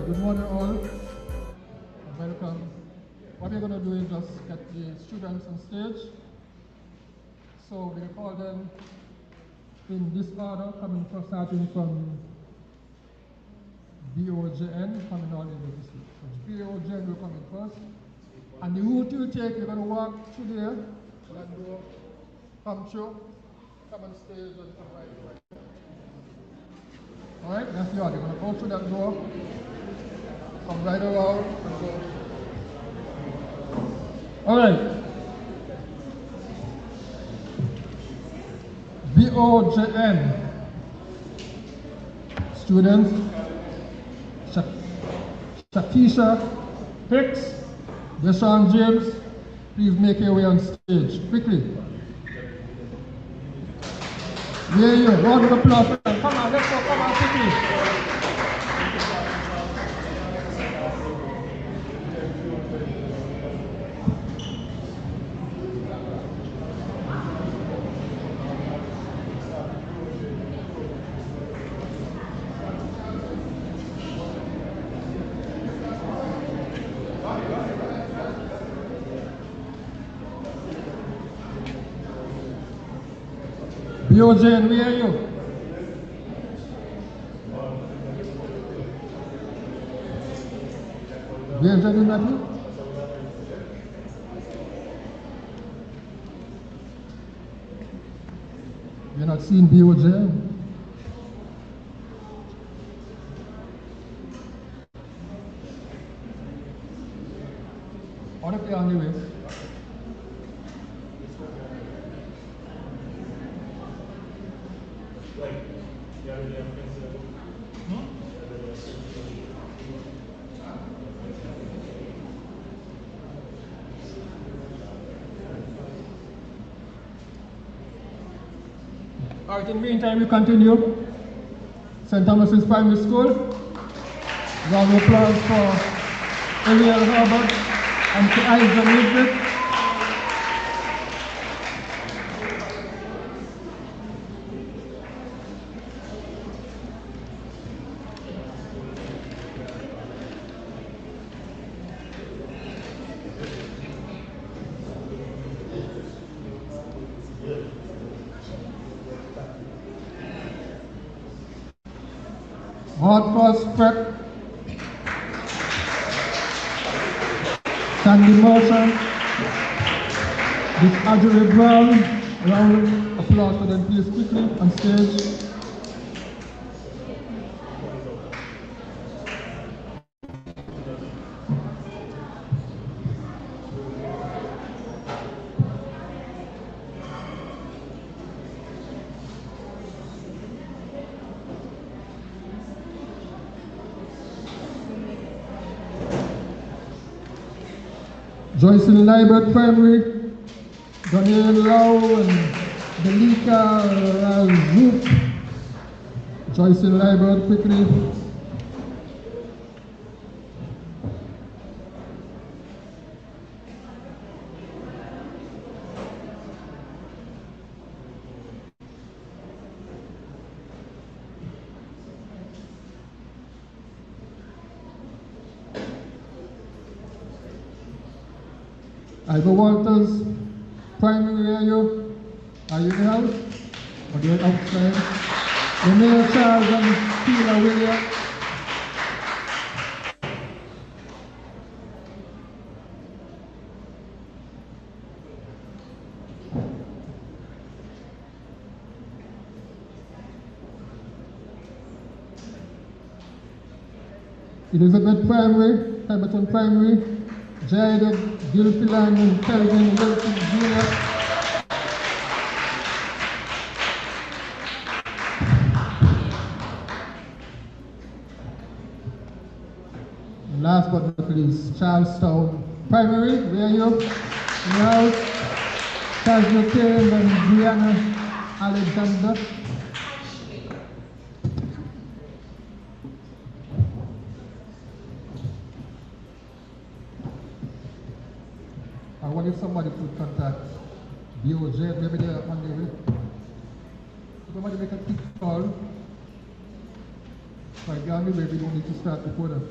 Alright, good morning all. Welcome. What we're going to do is just get the students on stage. So we call them in this order, starting from BOJN, coming on in this week. So BOJN will come in first. And the route you take, you're going to walk through there, and go, come through, come on stage, and come right away. Alright, that's the order. You're going to go through that door, come right around, and go. Alright. BOJN. Students, Shakisha Hicks, Deshaun James, please make your way on stage, quickly. Yeah, round of applause. Come on, let's go, come on, quickly. BOJN, where are you? BOJN, Matthew? You're not seeing BOJN? What if they're on the way? All right, in the meantime, we continue. St. Thomas's Primary School. Round of applause for Ariel Herbert and to Isaac Midget. Hard first prep. Sandy Motion. This Adjury Brown. Round of applause for them, please, quickly on stage. Joycelyn Libert Primary, Daniel Lau and Delika Zoop. Joycelyn Libert quickly. Ivor Walters, Primary, are you in the house? Or do you outside? Renee Charles and Sheila Williams. Elizabeth Primary, Hamilton Primary, Jada Gilfillan and Kelvin Wilson Jr. And last but not least, Charlestown Primary, where are you? Now, Charles Kane and Brianna Alexander. What if somebody could contact BOJ, maybe they're on the way? Somebody make a quick call. If I get on the way, we don't need to start before that.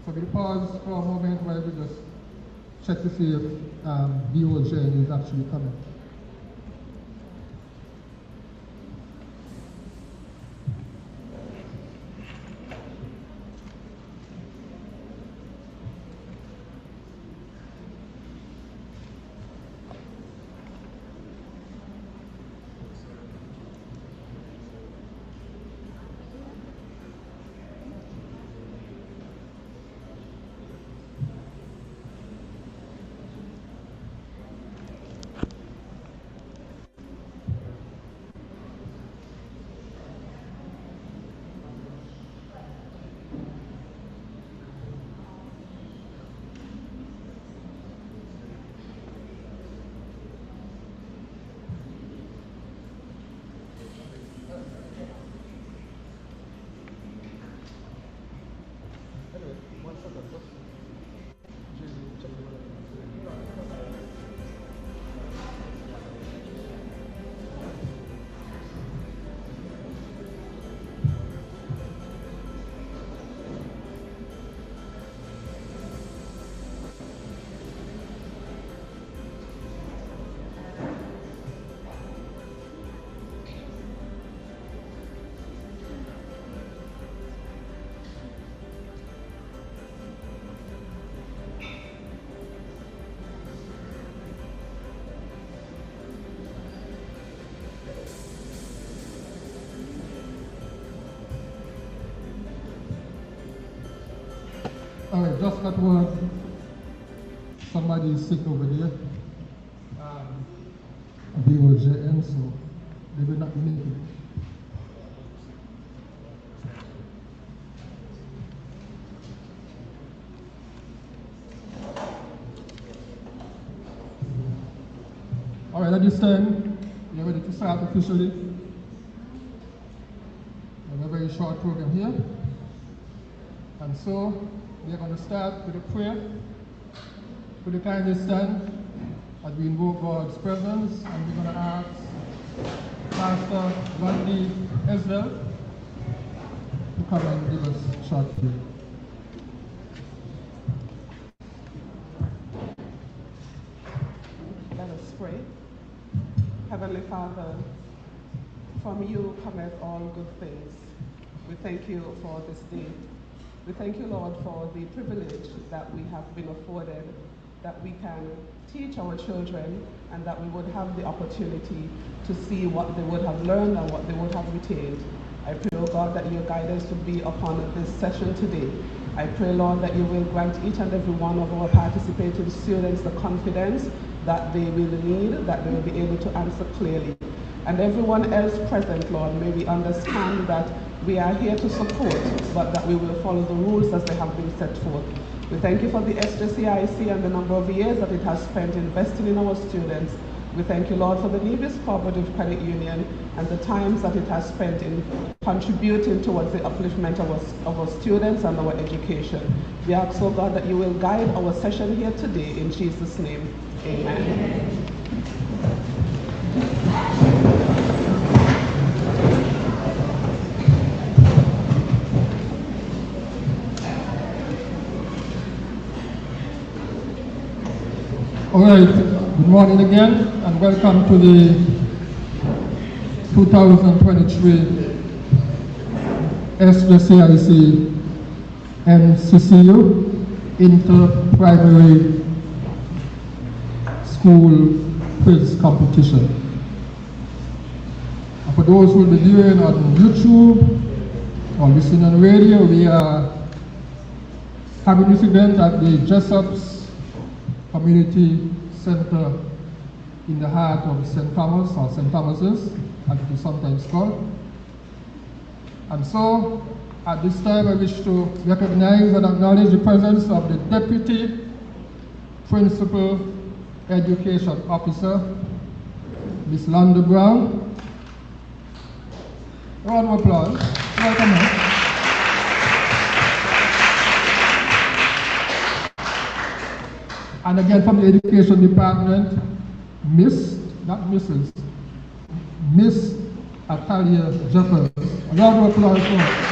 So we'll pause for a moment while we just check to see if BOJ is actually coming. All right, just got word. Somebody is sick over there. BOJN, so they will not make it. All right, at this time, we're ready to start officially. We have a very short program here. And so, we're going to start with a prayer. Would you kindly stand as we invoke God's presence, and we're going to ask Pastor Gandhi Esvel to come and give us a short prayer. Let us pray. Heavenly Father, from you cometh all good things. We thank you for this day. We thank you, Lord, for the privilege that we have been afforded, that we can teach our children, and that we would have the opportunity to see what they would have learned and what they would have retained. I pray, oh God, that your guidance would be upon this session today. I pray, Lord, that you will grant each and every one of our participating students the confidence that they will need, that they will be able to answer clearly. And everyone else present, Lord, may we understand that we are here to support, but that we will follow the rules as they have been set forth. We thank you for the SJCIC and the number of years that it has spent investing in our students. We thank you, Lord, for the Nevis Co-operative Credit Union and the times that it has spent in contributing towards the upliftment of our students and our education. We ask, oh God, that you will guide our session here today in Jesus' name. Amen. All right, good morning again, and welcome to the 2023 SJCIC MCCU Interprimary School Quiz Competition. And for those who will be viewing on YouTube or listening on radio, we are having this event at the Jessups Community Center in the heart of St. Thomas, or St. Thomas's, as it is sometimes called. And so, at this time, I wish to recognize and acknowledge the presence of the Deputy Principal Education Officer, Ms. Landa Brown. Round of applause. Welcome her. And again from the Education Department, Miss, not Mrs., Miss Atalia Jessups. A round of applause for her.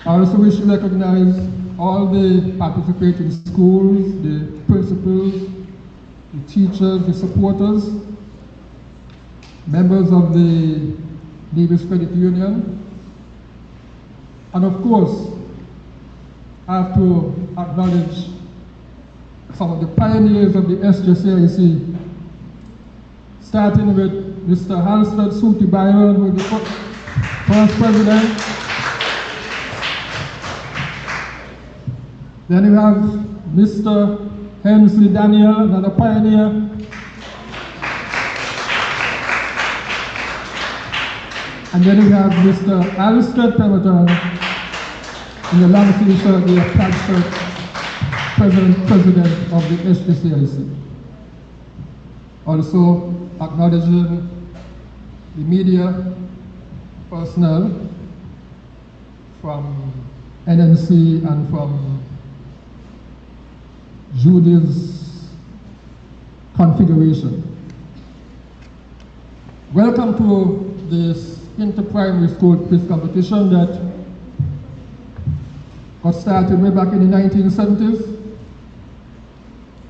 I also wish to recognize all the participating schools, the principals, the teachers, the supporters, members of the Nevis Credit Union, and of course, I have to acknowledge some of the pioneers of the SJCIC, starting with Mr. Halstead Suti Byron, who is the first president. Then we have Mr. Hensley Daniel, another pioneer. And then we have Mr. Alistair Pemberton in the long sleeve shirt, the plaid shirt, president of the SJCIC. Also acknowledging the media personnel from NNC and from Judy's configuration. Welcome to this Interprimary School quiz competition that got started way back in the 1970s.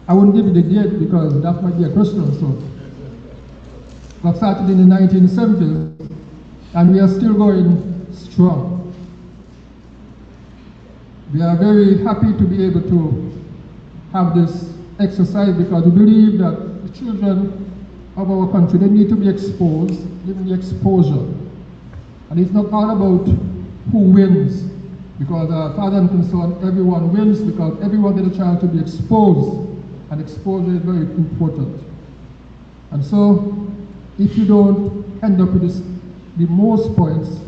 I wouldn't give you the date because that might be a question, so. Got started in the 1970s, and we are still going strong. We are very happy to be able to have this exercise because we believe that the children of our country, they need to be exposed, given the exposure. And it's not all about who wins, because as far as I'm concerned, everyone wins because everyone gets a chance to be exposed, and exposure is very important. And so, if you don't end up with the most points,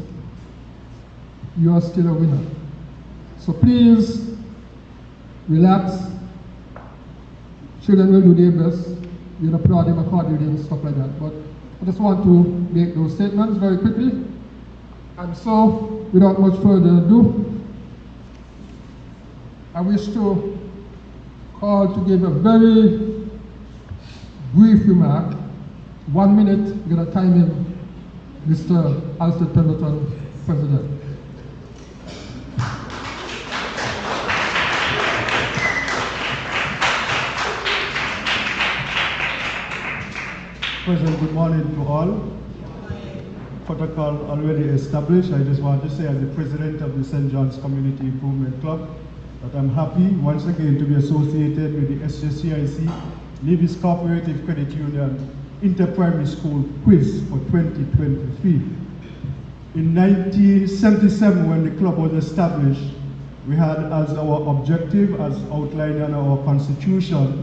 you are still a winner. So please, relax. Children will do their best. You'll applaud them accordingly and stuff like that. But I just want to make those statements very quickly. And so, without much further ado, I wish to call to give a very brief remark. 1 minute, we're going to time him, Mr. Alfred Pemberton, President. President, good morning to all. Protocol already established. I just want to say as the president of the St. John's Community Improvement Club that I'm happy once again to be associated with the SJCIC Nevis Co-operative Credit Union Interprimary School Quiz for 2023. In 1977, when the club was established, we had as our objective, as outlined in our constitution,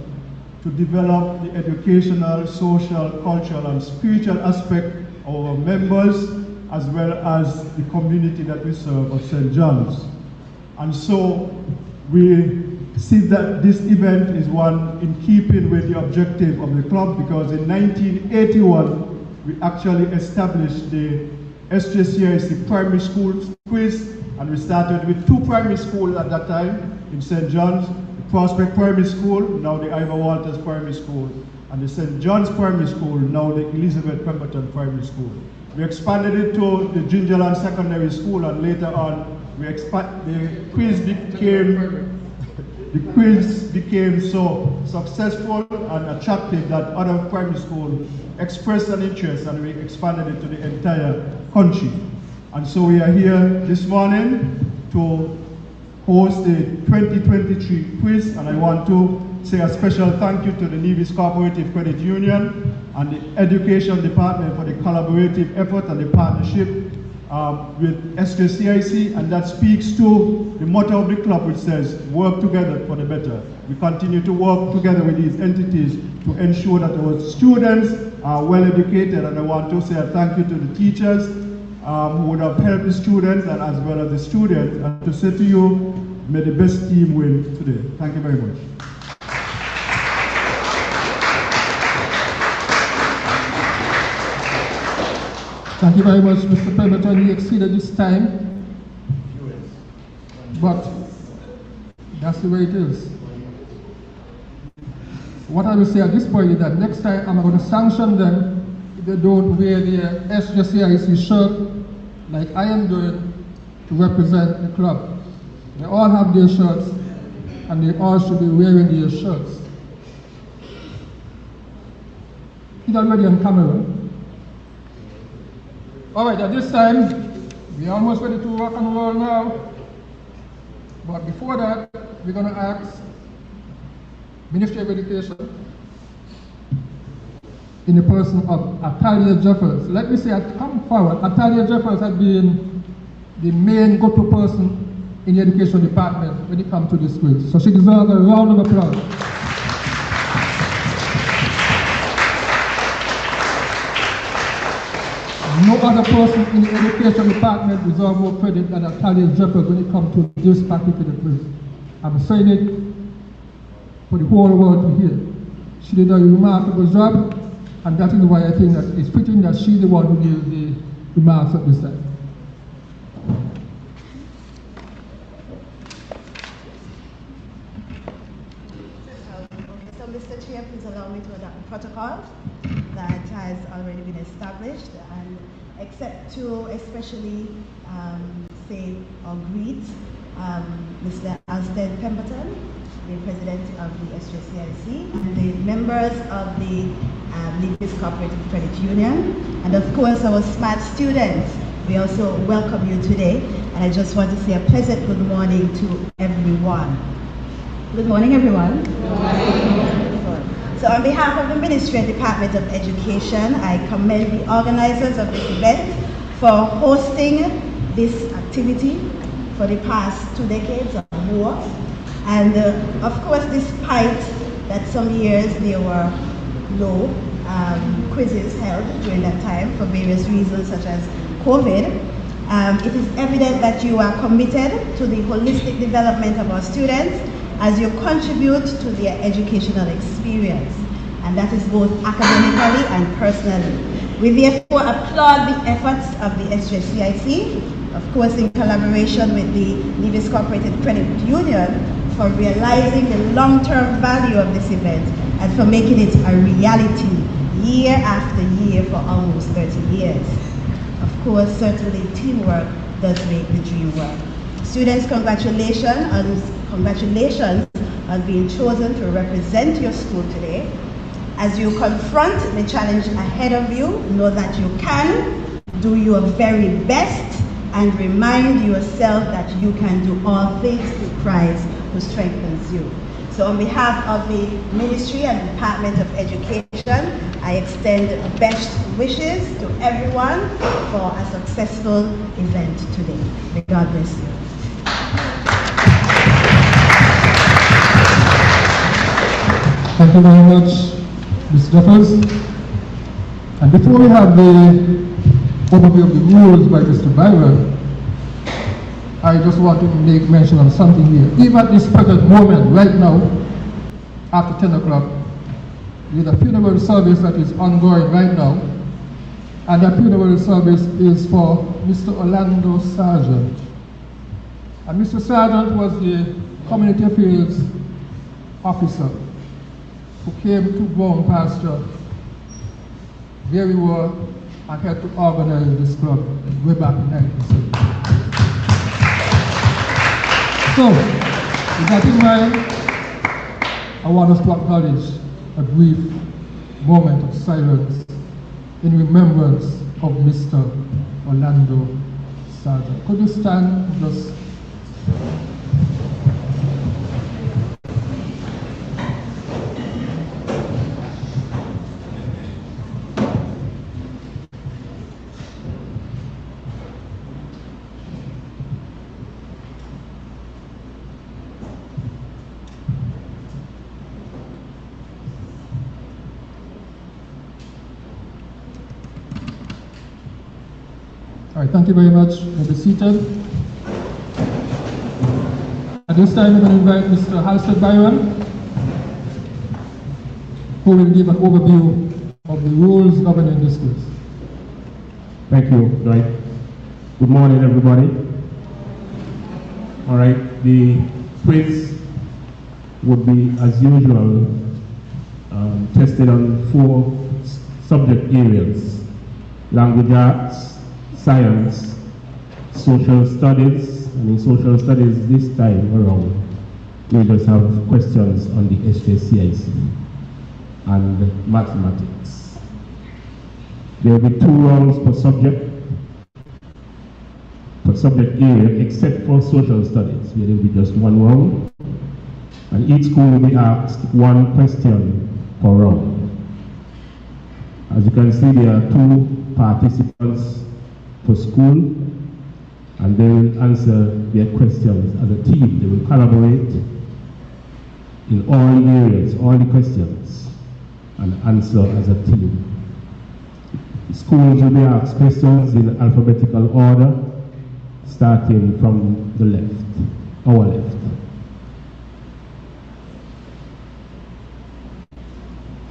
to develop the educational, social, cultural, and spiritual aspect of our members, as well as the community that we serve of St. John's. And so we see that this event is one in keeping with the objective of the club, because in 1981, we actually established the SJCIC Primary School Quiz, and we started with 2 primary schools at that time in St. John's, the Prospect Primary School, now the Ivor Walters Primary School, and the St. John's Primary School, now the Elizabeth Pemberton Primary School. We expanded it to the Gingerland Secondary School, and later on, the quiz became so successful and attractive that other primary schools expressed an interest, and we expanded it to the entire country. And so we are here this morning to host the 2023 quiz, and I want to say a special thank you to the Nevis Cooperative Credit Union and the Education Department for the collaborative effort and the partnership with SJCIC, and that speaks to the motto of the club, which says, work together for the better. We continue to work together with these entities to ensure that our students are well educated, and I want to say a thank you to the teachers who would have helped the students and as well as the students, and to say to you, may the best team win today. Thank you very much. Thank you very much, Mr. Pemberton. You exceeded this time, but that's the way it is. What I will say at this point is that next time I'm going to sanction them if they don't wear their SJCIC shirt like I am doing, to represent the club. They all have their shirts, and they all should be wearing their shirts. He's already on camera. All right, at this time, we're almost ready to rock and roll now. But before that, we're going to ask Ministry of Education, in the person of Atalia Jeffers. Let me say, come forward. Atalia Jeffers has been the main go-to person in the education department when it comes to this quiz. So she deserves a round of applause. No other person in the education department deserves more credit than Atalia Jeffers when it comes to this particular quiz. I'm saying it for the whole world to hear. She did a remarkable job, and that is why I think that it's fitting that she's the one who gives the remarks at this time. So Mr. Chair, please allow me to adopt the protocol that has already been established, and except to especially say or greet Mr. Alsted Pemberton, the President of the SJCIC, and the members of the Leaders Co-operative Credit Union, and of course our smart students. We also welcome you today, and I just want to say a pleasant good morning to everyone. Good morning, everyone. Good morning. So on behalf of the Ministry and Department of Education, I commend the organizers of this event for hosting this activity for the past 2 decades or more. And of course, despite that some years there were no quizzes held during that time for various reasons such as COVID, it is evident that you are committed to the holistic development of our students as you contribute to their educational experience, and that is both academically and personally. We therefore applaud the efforts of the SJCIC, of course in collaboration with the Leaders Co-operative Credit Union, for realizing the long-term value of this event and for making it a reality year after year for almost 30 years. Of course, certainly teamwork does make the dream work. Students, congratulations on being chosen to represent your school today. As you confront the challenge ahead of you, know that you can do your very best and remind yourself that you can do all things through Christ who strengthens you. So on behalf of the Ministry and Department of Education, I extend best wishes to everyone for a successful event today. May God bless you. Thank you very much, Ms. Jeffers. And before we have the overview of the rules by Mr. Byron, I just want to make mention of something here. Even at this present moment, right now, after 10 o'clock, there's a funeral service that is ongoing right now, and that funeral service is for Mr. Orlando Sargent. And Mr. Sargent was the community affairs officer who came to Brown Pasture very well and helped to organize this club way back in 1970. So, with that in mind, I want us to acknowledge a brief moment of silence in remembrance of Mr. Orlando Sargent. Could you stand just? All right, thank you very much. Have a seated. At this time, I'm going to invite Mr. Halstead Byron, who will give an overview of the rules governing this quiz. Thank you, Dwight. Good morning, everybody. All right, the quiz would be, as usual, tested on 4 subject areas: language arts, science, social studies, and in social studies this time around, we just have questions on the SJCIC and mathematics. There will be 2 rounds per subject area, except for social studies, where there will be just 1 round, and each school will be asked 1 question per round. As you can see, there are 2 participants per school, and they will answer their questions as a team. They will collaborate in all areas, all the questions, and answer as a team. Schools will be asked questions in alphabetical order, starting from the left, our left.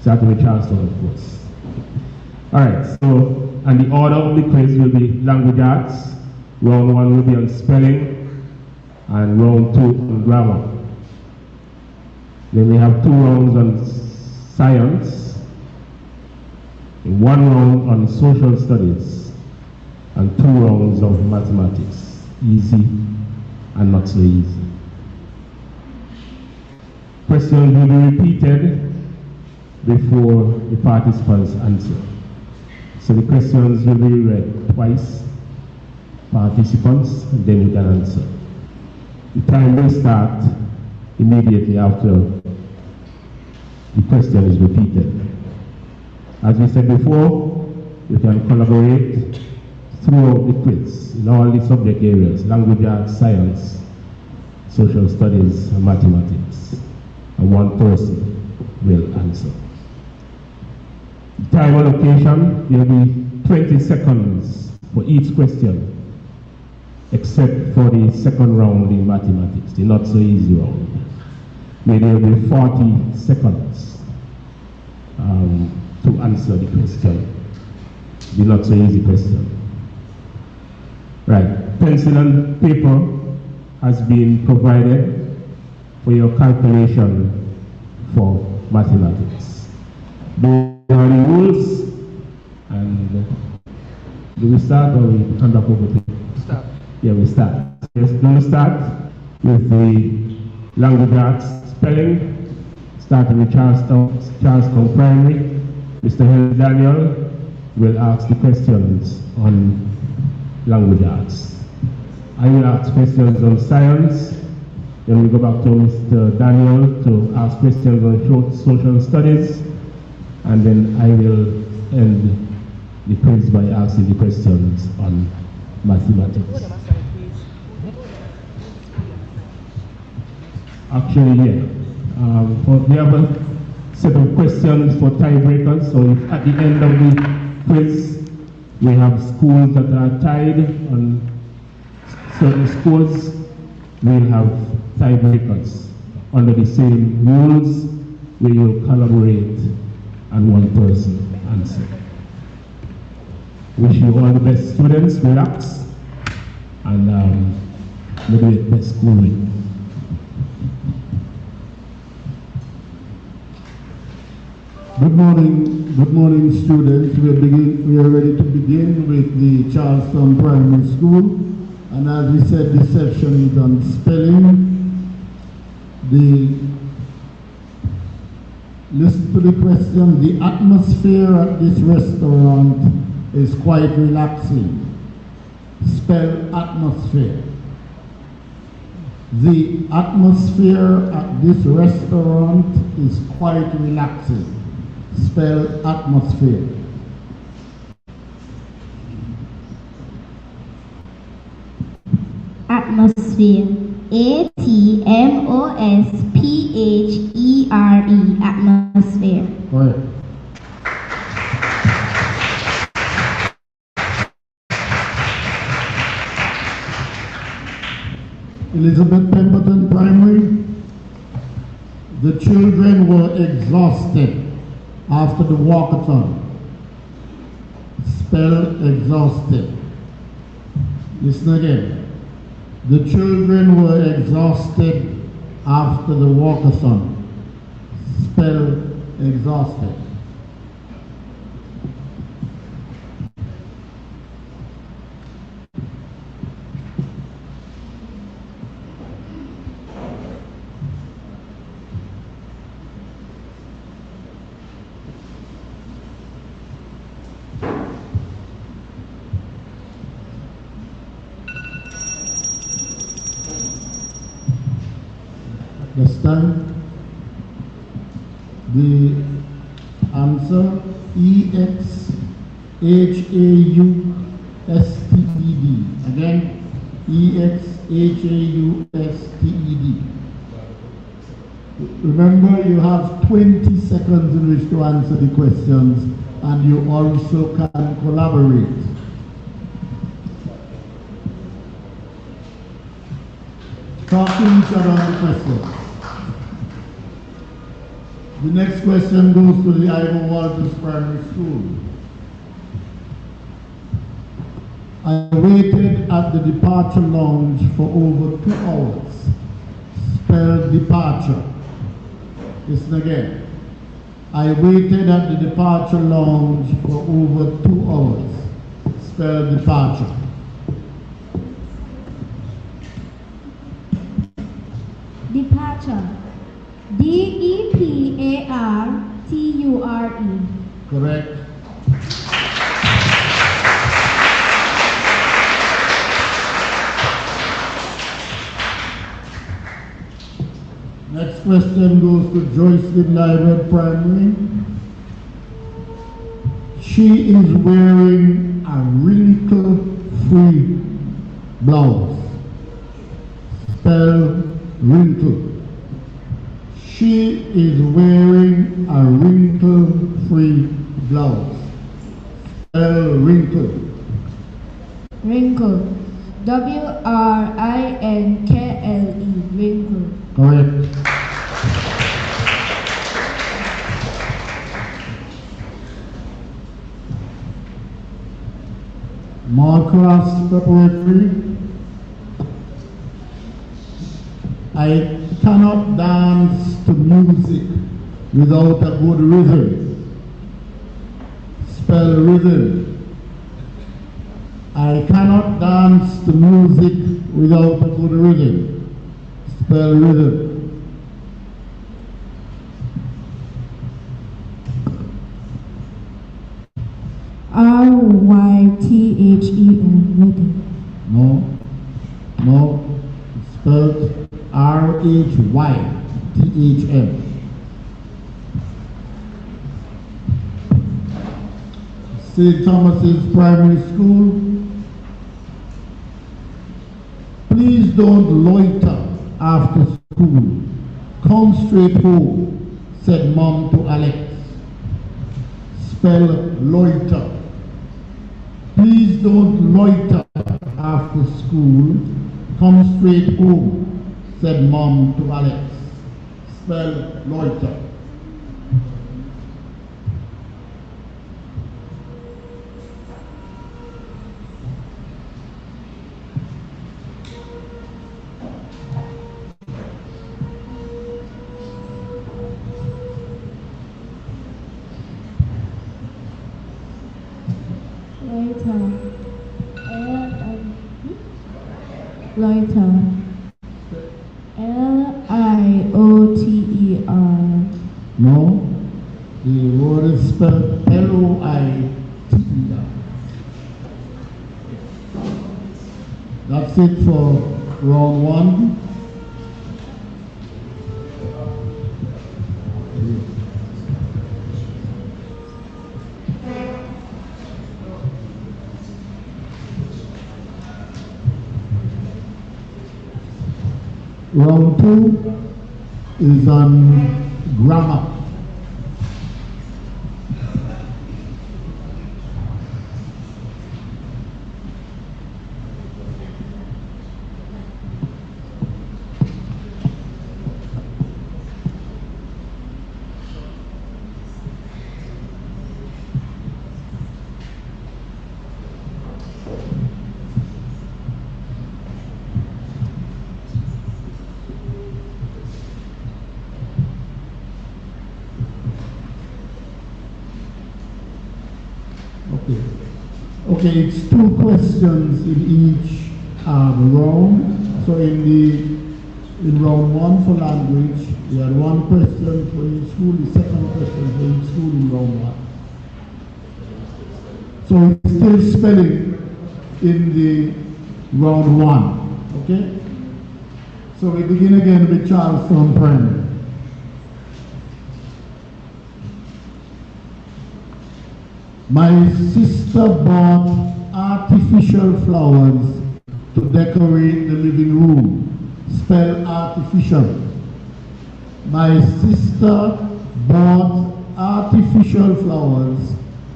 Starting with Charleston, of course. All right, so, and the order of the quiz will be language arts. Round 1 will be on spelling, and round 2 on grammar. Then we have 2 rounds on science, 1 round on social studies, and 2 rounds of mathematics, easy and not so easy. Questions will be repeated before the participants answer. So the questions will be read twice, participants, and then you can answer. The time will start immediately after the question is repeated. As we said before, you can collaborate throughout the quiz in all the subject areas: language arts, science, social studies, and mathematics. And 1 person will answer. The time allocation will be 20 seconds for each question, except for the second round in mathematics, the not so easy round, where there will be 40 seconds to answer the question, the not so easy question. Right, pencil and paper has been provided for your calculation for mathematics. Those are the rules, and do we start or we hand up over to you? Start. Yeah, we start. Yes, we'll start with the language arts spelling, starting with Charleston Primary. Mr. Henry Daniel will ask the questions on language arts. I will ask questions on science, then we go back to Mr. Daniel to ask questions on social studies, and then I will end the quiz by asking the questions on mathematics. Actually, yeah. We have a set of questions for tiebreakers, so if at the end of the quiz we have schools that are tied on certain scores, we'll have tiebreakers under the same rules where you'll collaborate and 1 person answer. Wish you all the best, students. Relax and maybe the best schooling. Good morning, students. We are ready to begin with the Charleston Primary School, and as we said, this section is on spelling. Listen to the question. The atmosphere at this restaurant is quite relaxing. Spell atmosphere. The atmosphere at this restaurant is quite relaxing. Spell atmosphere. Atmosphere. A-T-M-O-S-P-H-E-R-E. Atmosphere. Correct. Elizabeth Pemberton Primary. The children were exhausted after the walkathon. Spell exhausted. Listen again. The children were exhausted after the walkathon. Spell exhausted. This time, the answer EXHAUSTED. Again, EXHAUSTED. Remember, you have 20 seconds in which to answer the questions, and you also can collaborate. Talk to each other on the question. The next question goes to the Ivor Walters Primary School. I waited at the departure lounge for over 2 hours. Spell departure. Listen again. I waited at the departure lounge for over 2 hours. Spell departure. Departure. DEPARTURE. Correct. Next question goes to Joyce Library Primary. She is wearing a wrinkle-free blouse. Spell wrinkle. She is wearing a wrinkle-free blouse. Spell wrinkle. Wrinkle. WRINKLE. Wrinkle. Correct. Marcus Preparatory. I cannot dance to music without a good rhythm. Spell rhythm. I cannot dance to music without a good rhythm. Spell rhythm. RYTHEM. Rhythm. No. No. Spelled RHYTHM. St. Thomas's Primary School. Please don't loiter after school. Come straight home, said Mom to Alex. Spell loiter. Please don't loiter after school. Come straight home, said Mom to Alex. Spell loiter. Loiter. LIOTER. No, the word is spelled LOITER. That's it for round 1. Round 2 is on grammar. Okay, it's 2 questions in each round. So in round 1 for language, we had 1 question for each school, the second question for each school in round 1. So it's still spelling in the round 1, okay? So we begin again with Charlestown Primary. My sister bought artificial flowers to decorate the living room. Spell artificial. My sister bought artificial flowers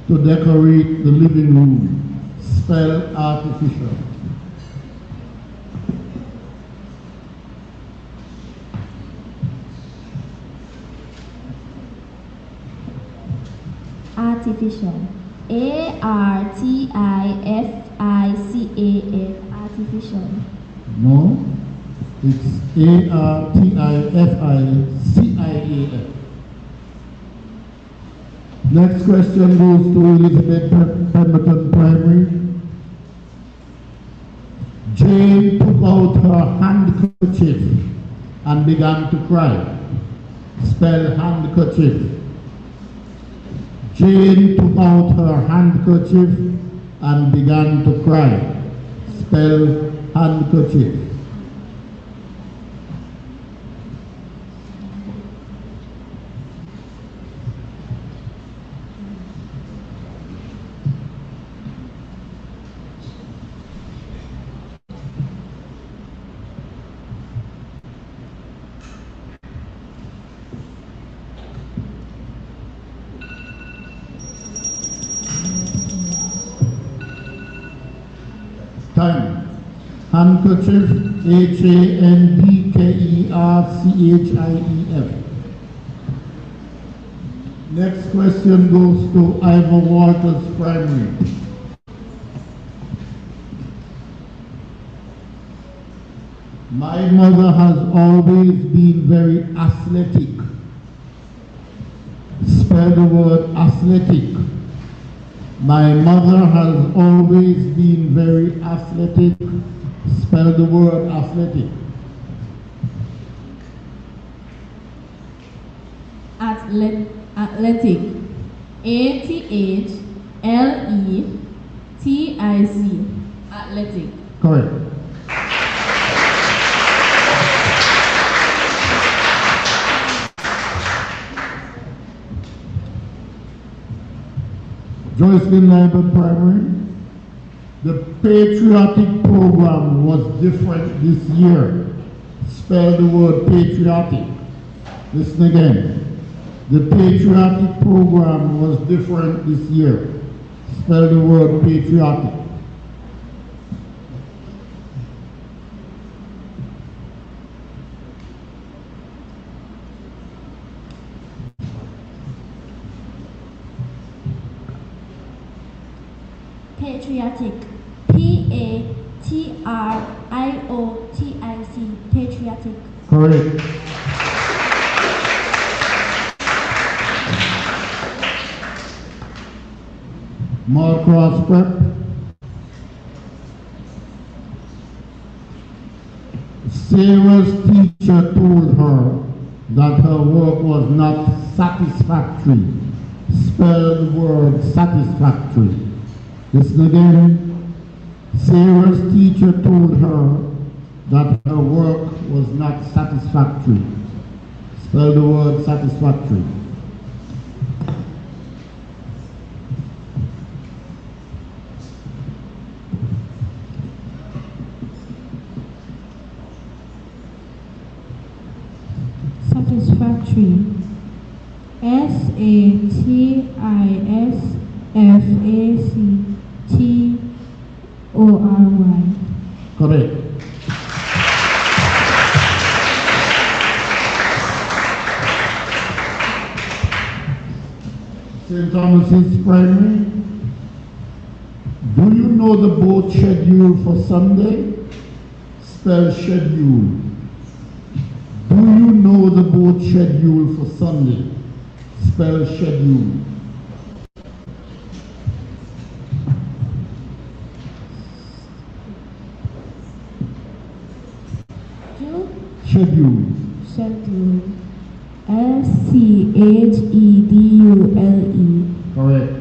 to decorate the living room. Spell artificial. Artificial. A-R-T-I-F-I-C-A-L. Artificial. No, it's A-R-T-I-F-I-C-I-A-L. Next question goes to Elizabeth Pemberton Primary. Jane took out her handkerchief and began to cry. Spell handkerchief. Jane took out her handkerchief and began to cry. Spell handkerchief. Time. Handkerchief, H-A-N-D-K-E-R-C-H-I-E-F. Next question goes to Ivor Walters Primary. My mother has always been very athletic. Spell the word athletic. My mother has always been very athletic. Spell the word athletic. Athletic. A-T-H-L-E-T-I-C. Athletic. Correct. Joycelyn Lambert Primary. The patriotic program was different this year. Spell the word patriotic. Listen again. The patriotic program was different this year. Spell the word patriotic. Patriotic. P-A-T-R-I-O-T-I-C. Patriotic. Correct. Malcross Prep. Sarah's teacher told her that her work was not satisfactory. Spell the word satisfactory. Listen again. Sarah's teacher told her that her work was not satisfactory. Spell the word satisfactory. Satisfactory. S-A-T-I-S-F-A-C-T-O-R-Y. Correct. St. Thomas's Primary. Do you know the boat schedule for Sunday? Spell schedule. Do you know the boat schedule for Sunday? Spell schedule. Schedule. Schedule. S-C-H-E-D-U-L-E. Correct.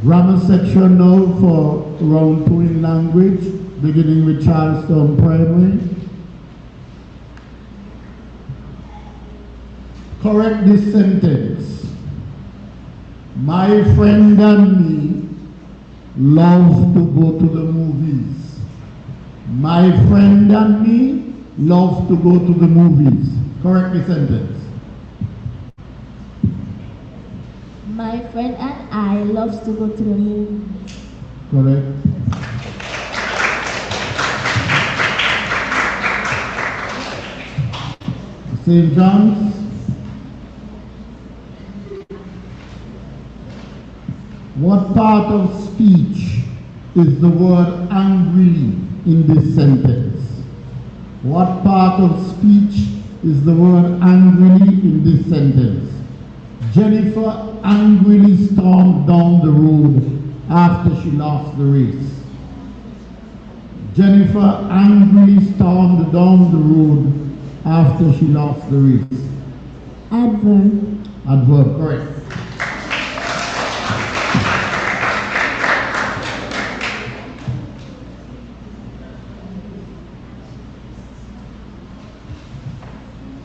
Grammar section now for round 2 in language, beginning with Charlestown Primary. Correct this sentence. My friend and me love to go to the movies. My friend and me love to go to the movies. Correct the sentence. My friend and I loves to go to the movies. Correct. St. John's. What part of speech is the word angrily in this sentence? What part of speech is the word angrily in this sentence? Jennifer angrily stormed down the road after she lost the race. Jennifer angrily stormed down the road after she lost the race. Adverb. Adverb, correct.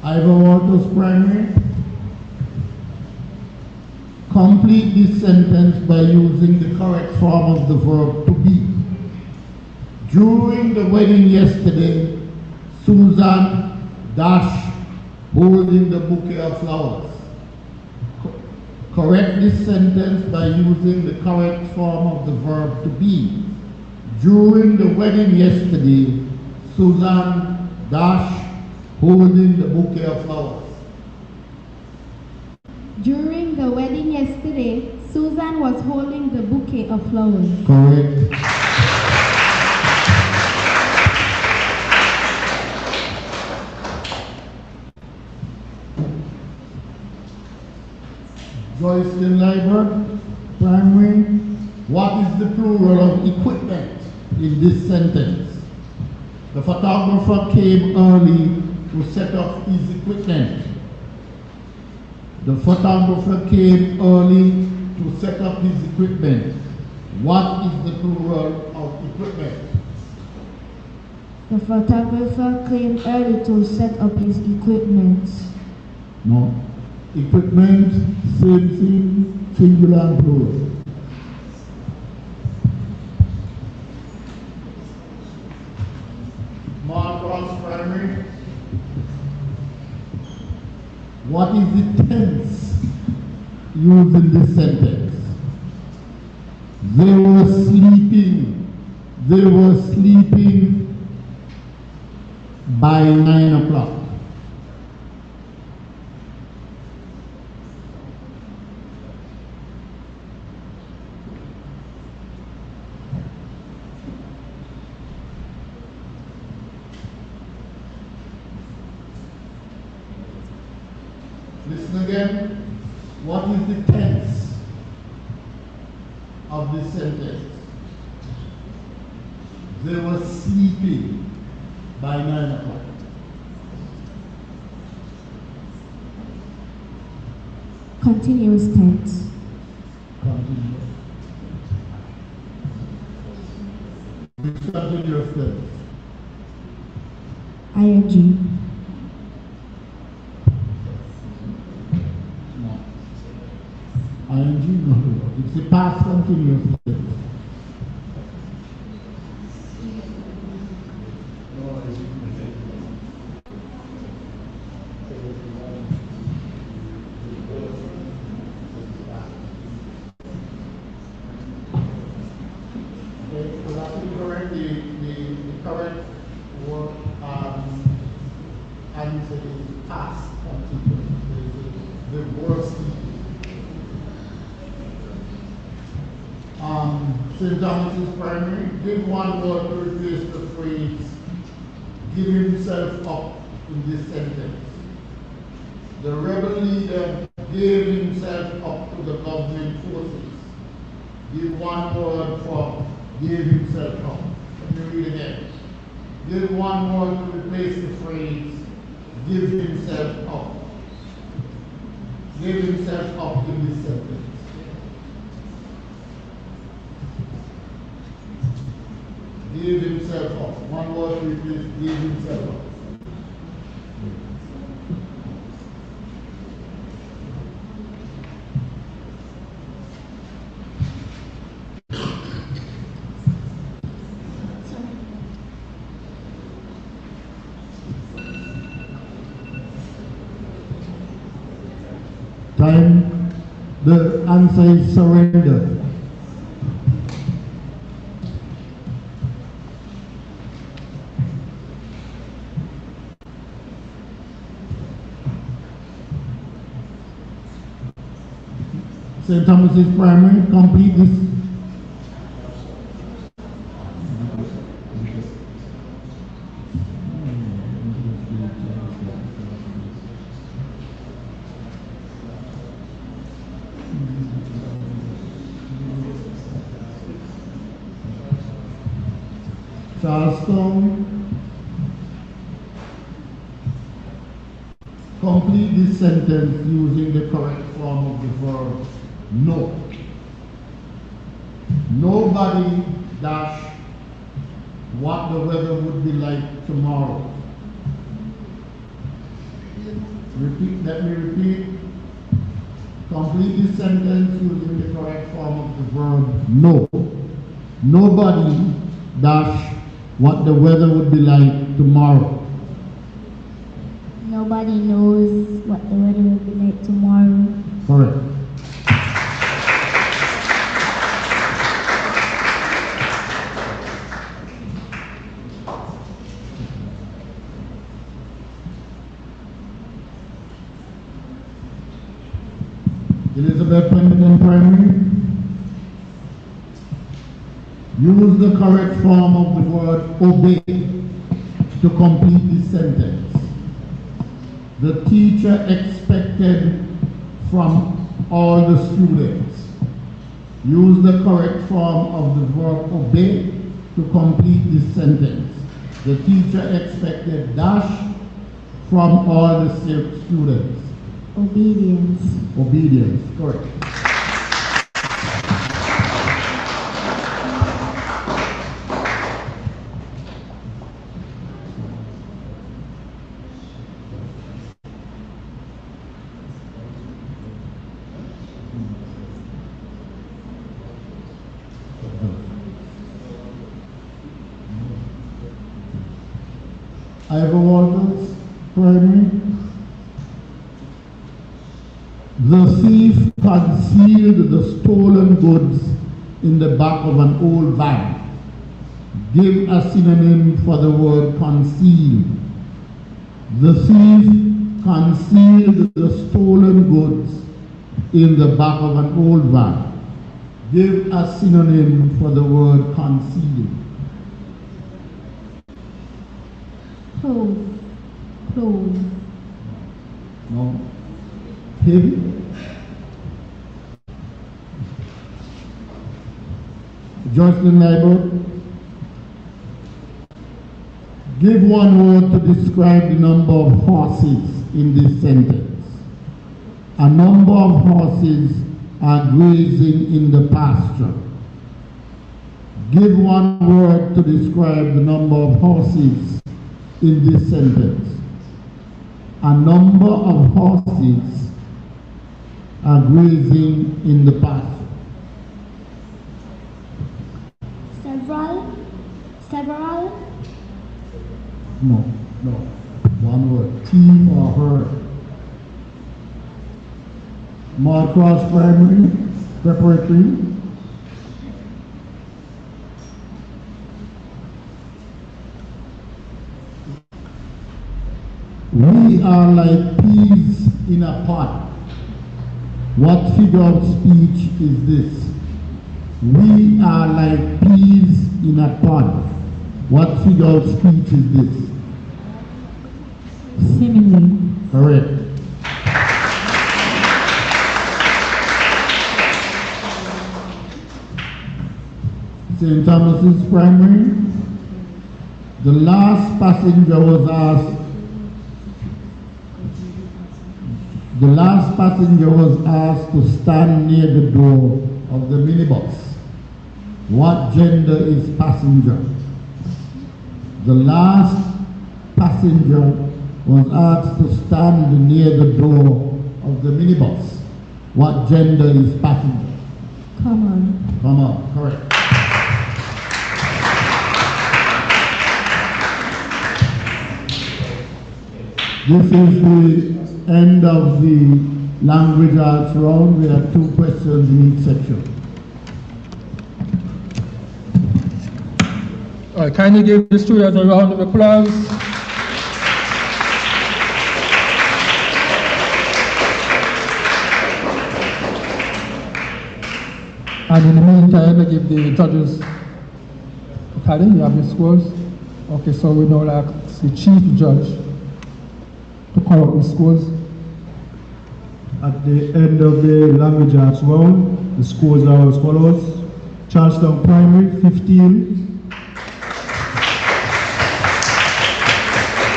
Ivor Walters Primary. Complete this sentence by using the correct form of the verb to be. During the wedding yesterday, Susan dash holding the bouquet of flowers. Correct this sentence by using the correct form of the verb to be. During the wedding yesterday, Susan dash holding the bouquet of flowers. During the wedding yesterday, Susan was holding the bouquet of flowers. Correct. Joycelyn Liber, Primary. What is the plural of equipment in this sentence? The photographer came early to set up his equipment. The photographer came early to set up his equipment. What is the plural of equipment? The photographer came early to set up his equipment. No. Equipment, same thing, singular and plural. Marcos Primary. What is the tense used in this sentence? They were sleeping. They were sleeping by 9 o'clock. Listen again. What is the tense of this sentence? They were sleeping by 9 o'clock. Continuous tense. Continuous. Continuous tense. ING. ING, no. It's the past continuous tense. St. Thomas's Primary, give one word to replace the phrase, give himself up in this sentence. The rebel leader gave himself up to the government forces. Give one word for gave himself up. Let me read again. Give one word to replace the phrase, give himself up. Give himself up in this sentence. gave himself up. One word to replace gave himself up. Time, the answer is surrender. St. Thomas's Primary, complete this. Charleston, complete this sentence using the correct form of the verb no. Nobody dash what the weather would be like tomorrow. Repeat, let me repeat. Complete this sentence using the correct form of the verb no. Nobody dash what the weather would be like tomorrow. Nobody knows what the weather will be like tomorrow. Correct. Elizabeth Pemberton Primary. Use the correct form of the word obey to complete this sentence. The teacher expected from all the students. Use the correct form of the verb obey to complete this sentence. The teacher expected dash from all the students. Obedience. Obedience, correct. Ivor Walters, Primary. The thief concealed the stolen goods in the back of an old van. Give a synonym for the word conceal. The thief concealed the stolen goods in the back of an old van. Give a synonym for the word conceal. Clothes. No. Heavy. Jocelyn Liber. Give one word to describe the number of horses in this sentence. A number of horses are grazing in the pasture. Give one word to describe the number of horses in this sentence. A number of horses are grazing in the pasture. Several? No. One word. Team or herd. Maude Cross Primary, Preparatory. We are like peas in a pot. What figure of speech is this? We are like peas in a pod. What figure of speech is this? Simile. Correct. St. Thomas's Primary. The last passenger was asked to stand near the door of the minibus. What gender is passenger? The last passenger was asked to stand near the door of the minibus. What gender is passenger? Common. Common, correct. This is the end of the language arts round. We have 2 questions in each section. All right, kindly give the students a round of applause. And in the meantime, I give the judges a tally. You have the scores. Okay, so we now ask the chief judge to call up the scores. At the end of the language arts round, the scores are as follows. Charlestown Primary, 15.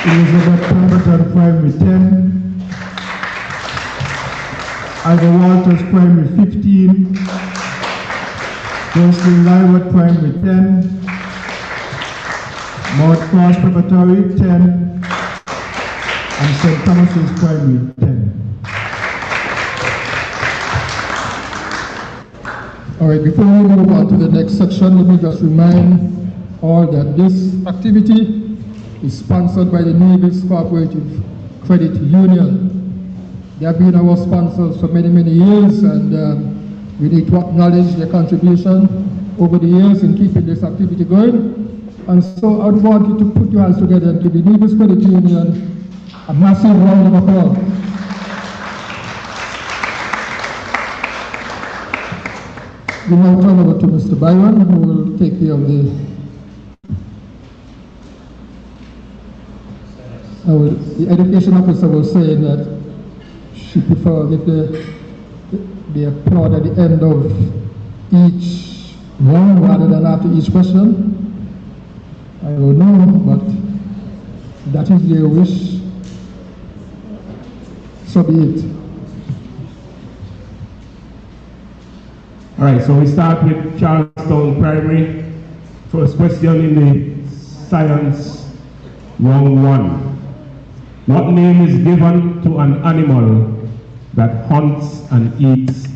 Elizabeth Pemberton Primary, 10. Ida Walters Primary, 15. Jocelyn Lywood Primary, 10. Mount Cross Preparatory, 10. And St. Thomas's Primary, 10. All right, before we move on to the next section, let me just remind all that this activity is sponsored by the Navy's Co-operative Credit Union. They have been our sponsors for many, many years, and we need to acknowledge their contribution over the years in keeping this activity going. And so I would want you to put your hands together and give the Navy's Credit Union a massive round of applause. We now turn over to Mr. Byron, who will take care of the education officer was saying that she prefers if they applaud at the end of each one rather than after each question. I don't know, but that is their wish. So be it. All right, so we start with Charlestown Primary. First question in the science round 1. What name is given to an animal that hunts and eats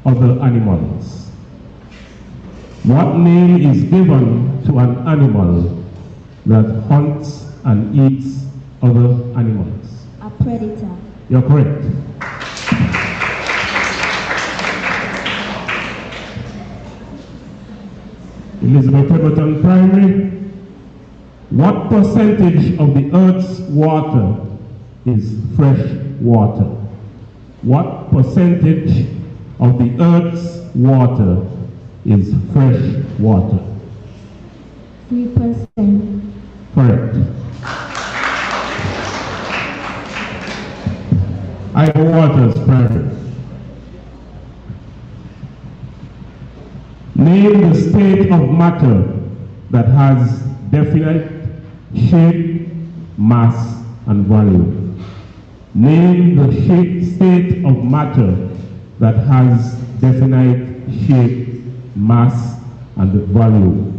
other animals? What name is given to an animal that hunts and eats other animals? A predator. You're correct. Elizabeth Pemberton Primary. What percentage of the Earth's water is fresh water? What percentage of the Earth's water is fresh water? 3%. Correct. Ida Waters Primary. Name the state of matter that has definite shape, mass, and value. Name the state of matter that has definite shape, mass, and value.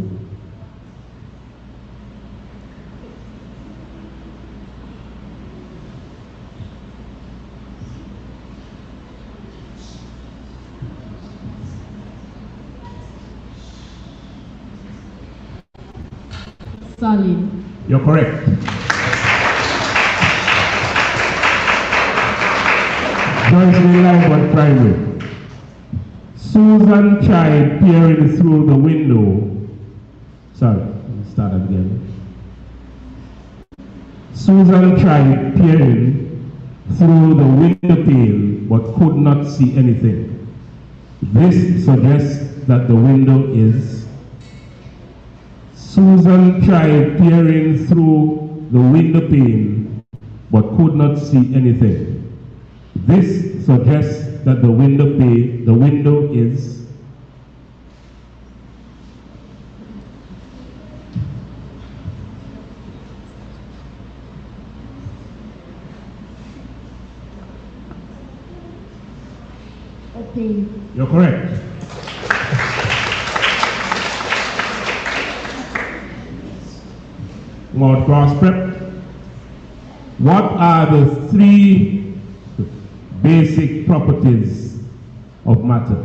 Solid. You're correct. Jocelyn Lywood Primary. Susan tried peering through the window. Sorry, let's start again. Susan tried peering through the window pane but could not see anything. This suggests that the window is. Susan tried peering through the window pane but could not see anything. This suggests that the window is. Okay. You're correct. More cross prep. What are the 3 basic properties of matter?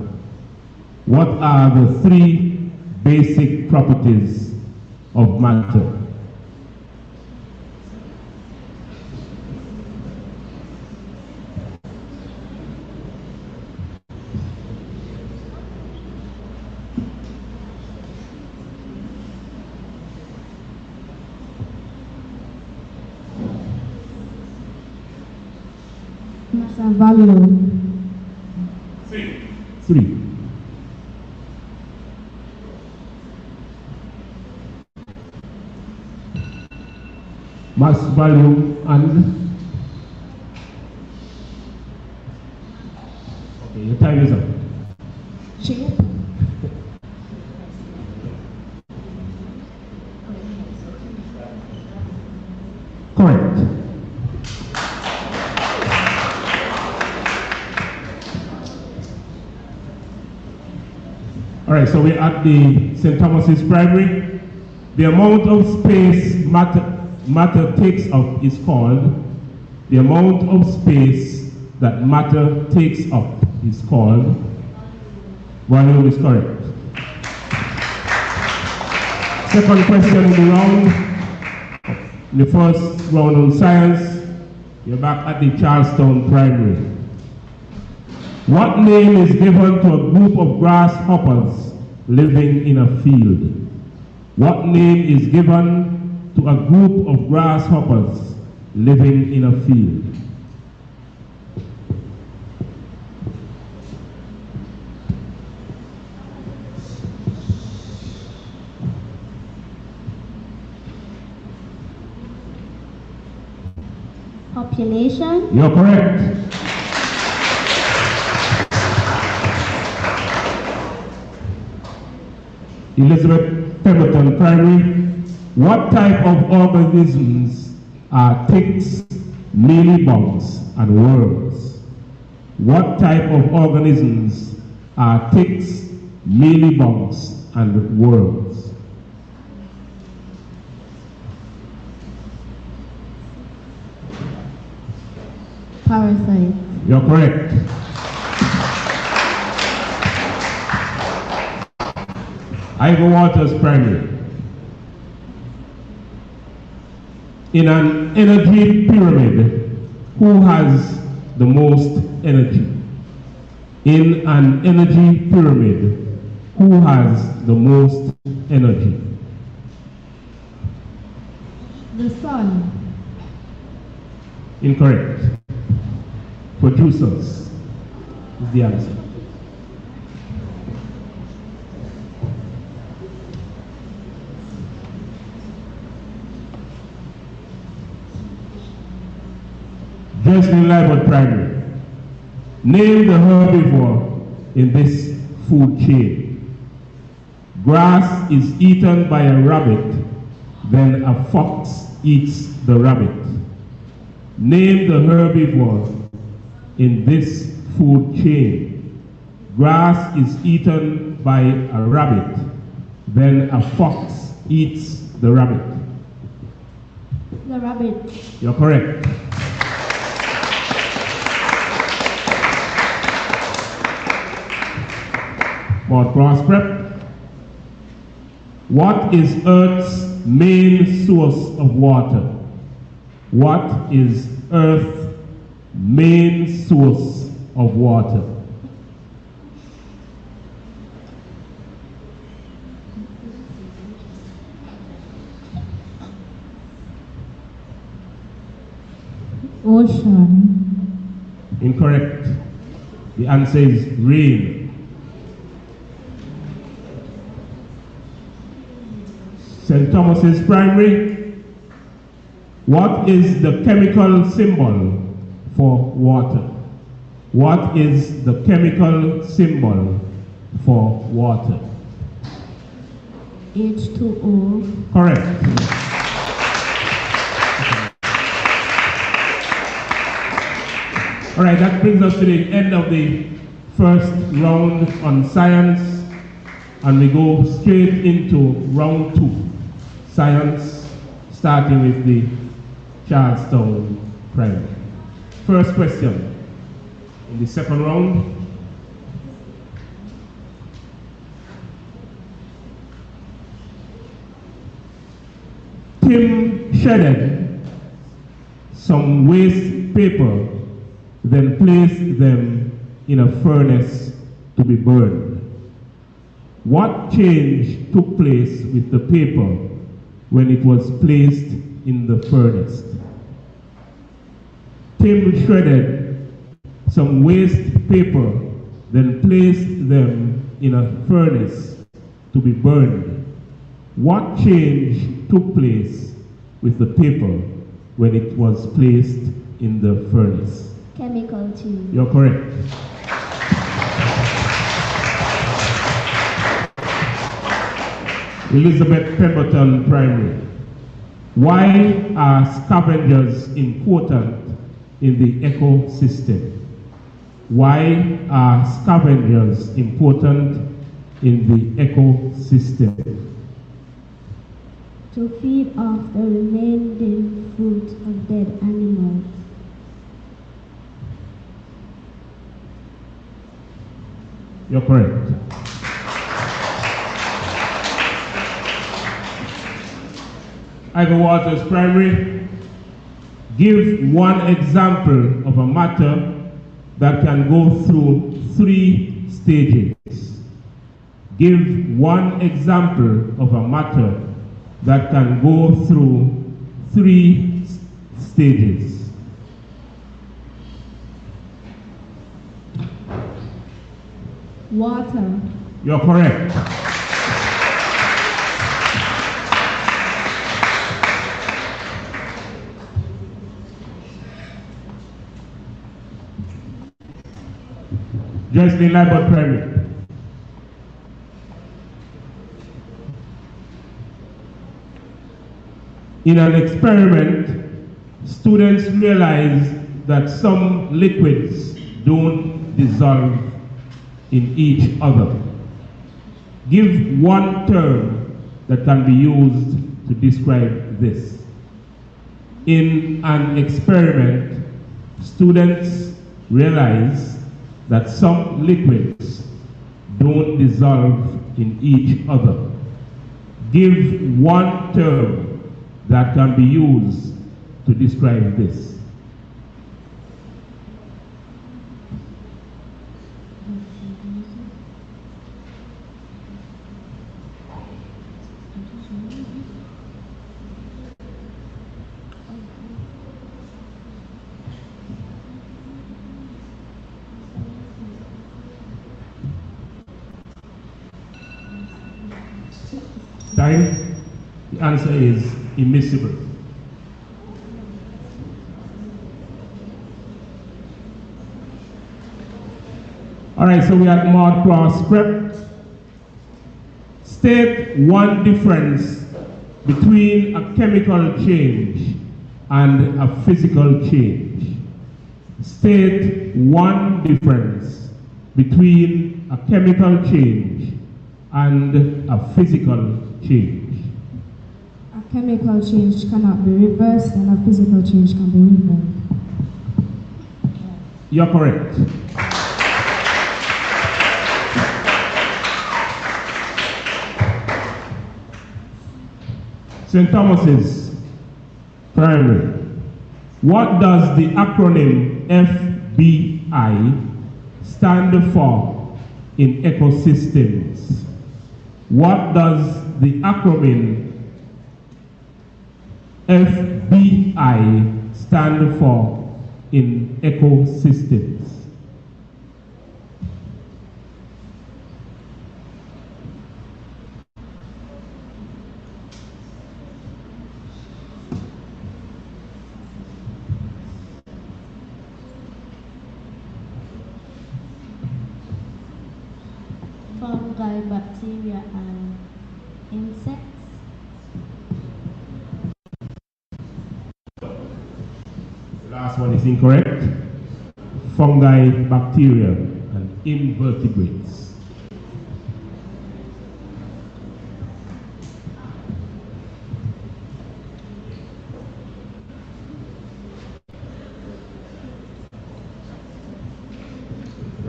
What are the 3 basic properties of matter? Mass and volume. 3. Mass, volume, and okay, your time is up. Shape. Correct. All right, so we're at the St. Thomas's Primary. The amount of space matter takes up is called, the amount of space that matter takes up is called, volume is correct. Second question in the round. In the first round on science, you're back at the Charlestown Primary. What name is given to a group of grasshoppers living in a field? What name is given to a group of grasshoppers living in a field? Population. You're correct. Elizabeth Pemberton Primary. What type of organisms are ticks, mealybugs, and worms? What type of organisms are ticks, mealybugs, and worms? Parasite. You're correct. Ivor Waters Primary. In an energy pyramid, who has the most energy? In an energy pyramid, who has the most energy? The sun. Incorrect. Producers is the answer. Dresden Library Primary. Name the herbivore in this food chain. Grass is eaten by a rabbit, then a fox eats the rabbit. Name the herbivore in this food chain. Grass is eaten by a rabbit, then a fox eats the rabbit. The rabbit. You're correct. More cross prep. What is Earth's main source of water? What is Earth's main source of water? Ocean. Incorrect. The answer is rain. St. Thomas's Primary. What is the chemical symbol for water? What is the chemical symbol for water? H2O. Correct. All right, that brings us to the end of the first round on science, and we go straight into round 2. Science starting with the Charlestown Primary. First question in the second round. Tim shredded some waste paper, then placed them in a furnace to be burned. What change took place with the paper when it was placed in the furnace? Tim shredded some waste paper, then placed them in a furnace to be burned. What change took place with the paper when it was placed in the furnace? Chemical change. You're correct. Elizabeth Pemberton Primary. Why are scavengers important in the ecosystem? Why are scavengers important in the ecosystem? To feed off the remaining food of dead animals. You're correct. Ivor Waters Primary. Give one example of a matter that can go through 3 stages. Give one example of a matter that can go through 3 stages. Water. You're correct. Joycelyn Libert Primary. In an experiment, students realized that some liquids don't dissolve in each other. Give one term that can be used to describe this. In an experiment, students realized that some liquids don't dissolve in each other. Give one term that can be used to describe this. Time? The answer is immiscible. All right, so we are at Maud Cross Prep. State one difference between a chemical change and a physical change. State one difference between a chemical change and a physical change. A chemical change cannot be reversed and a physical change can be reversed. You're correct. St. Thomas's Primary. What does the acronym FBI stand for in ecosystems? What does the acronym FBI stand for in ecosystems? Fungi, bacteria, and insects. The last one is incorrect. Fungi, bacteria, and invertebrates.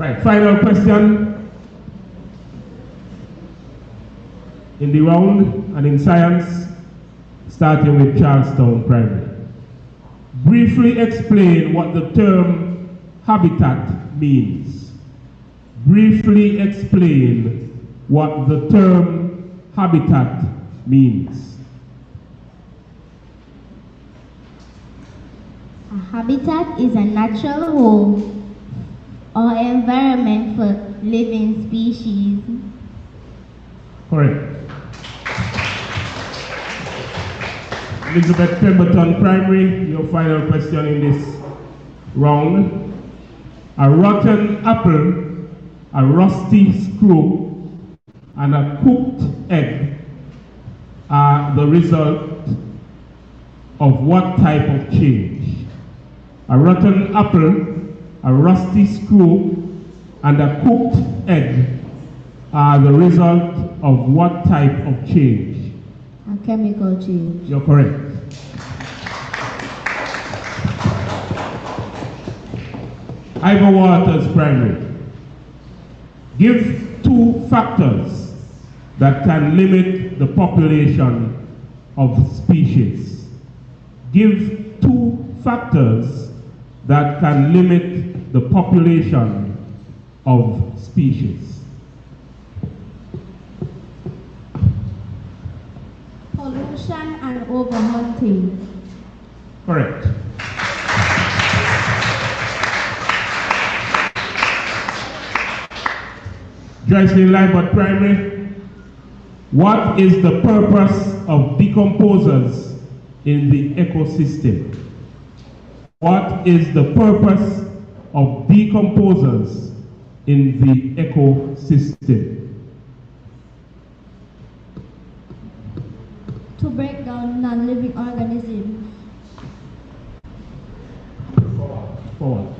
Right, final question in the round and in science, starting with Charlestown Primary. Briefly explain what the term habitat means. Briefly explain what the term habitat means. A habitat is a natural home or environment for living species. Correct. Elizabeth Pemberton Primary, your final question in this round. A rotten apple, a rusty screw, and a cooked egg are the result of what type of change? A rotten apple, a rusty screw, and a cooked egg are the result of what type of change? A chemical change. You're correct. Ivor Waters Primary. Give 2 factors that can limit the population of species. Give 2 factors that can limit the population of species. Pollution and overhunting. Correct. Joycelyn Libert Primary. What is the purpose of decomposers in the ecosystem? What is the purpose of decomposers in the ecosystem? To break down non-living organisms. Forward.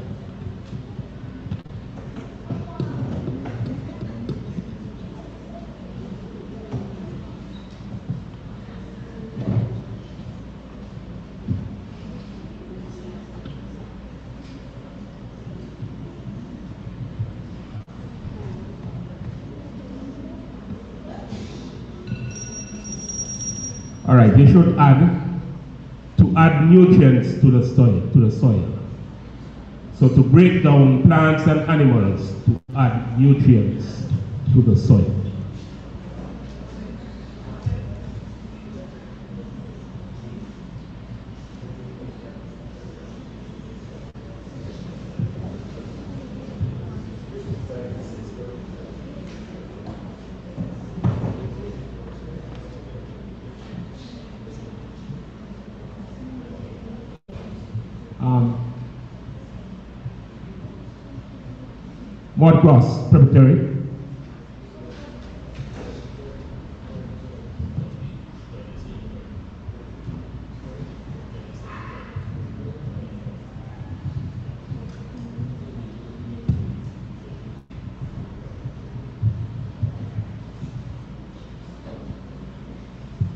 All right, you should add nutrients to the soil. So to break down plants and animals, to add nutrients to the soil. Mudgrass Preparatory.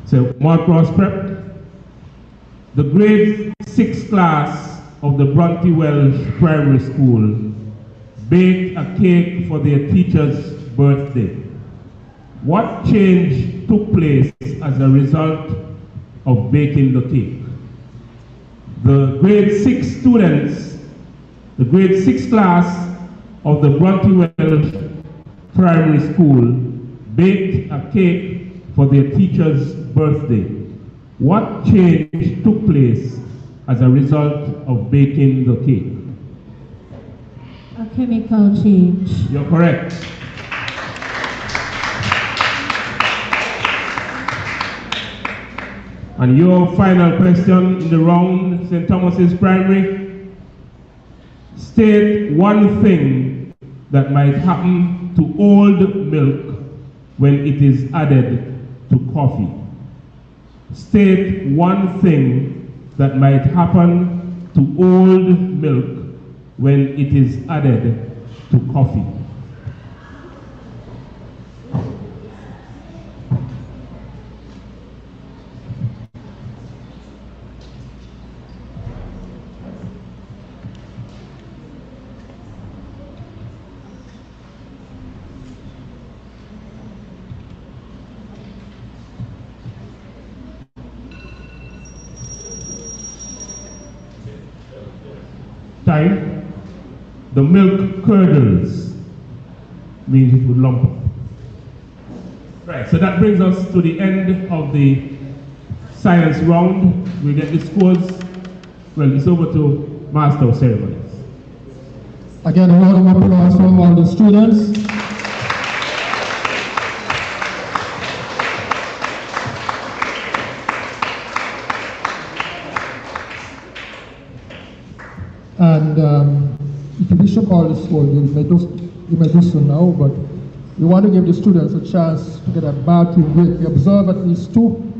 So Mudgrass Prep. The grade 6 class of the Bronte Welsh Primary School baked a cake for their teacher's birthday. What change took place as a result of baking the cake? The grade 6 students, the grade 6 class of the Bronte Welsh Primary School baked a cake for their teacher's birthday. What change took place as a result of baking the cake? A chemical change. You're correct. And your final question in the round, St. Thomas's Primary. State one thing that might happen to old milk when it is added to coffee. State one thing that might happen to old milk when it is added to coffee. time, the milk curdles, means it would lump up. Right, so that brings us to the end of the science round. We get the scores. Well, it's over to Master of Ceremonies. Again, a round of applause from all the students. And if you wish to call the score, you may do so now, but we want to give the students a chance to get a bathroom break. We observe at least 2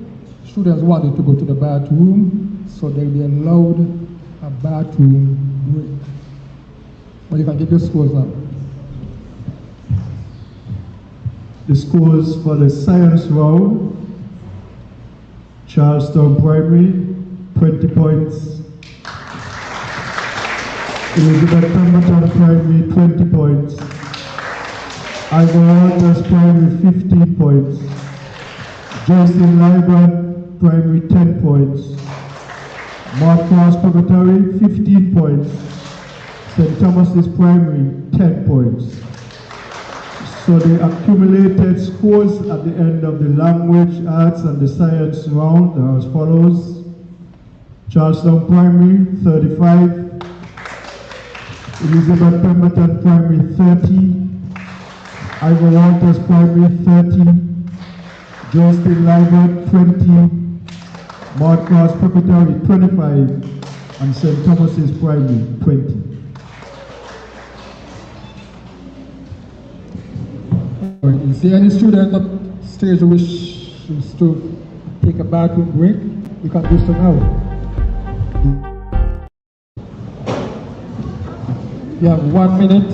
students wanted to go to the bathroom, so they'll be allowed a bathroom break. But you can give your scores now. The scores for the science round: Charlestown Primary, 20 points. Elizabeth Pemberton Primary, 20 points. Ivor Walters Primary, 15 points. Jocelyn Librand Primary, 10 points. Mark Cross Preparatory, 15 points. St. Thomas's Primary, 10 points. So the accumulated scores at the end of the language, arts, and the science round are as follows: Charlestown Primary, 35. Elizabeth Pemberton Primary, 30. Ivor Walters Primary, 30. Jocelyn Librand, 20. Maud Cross Preparatory, 25. And St. Thomas's Primary, 20. Is there any student at stage who wishes to take a bathroom break? You can do so now. You have 1 minute.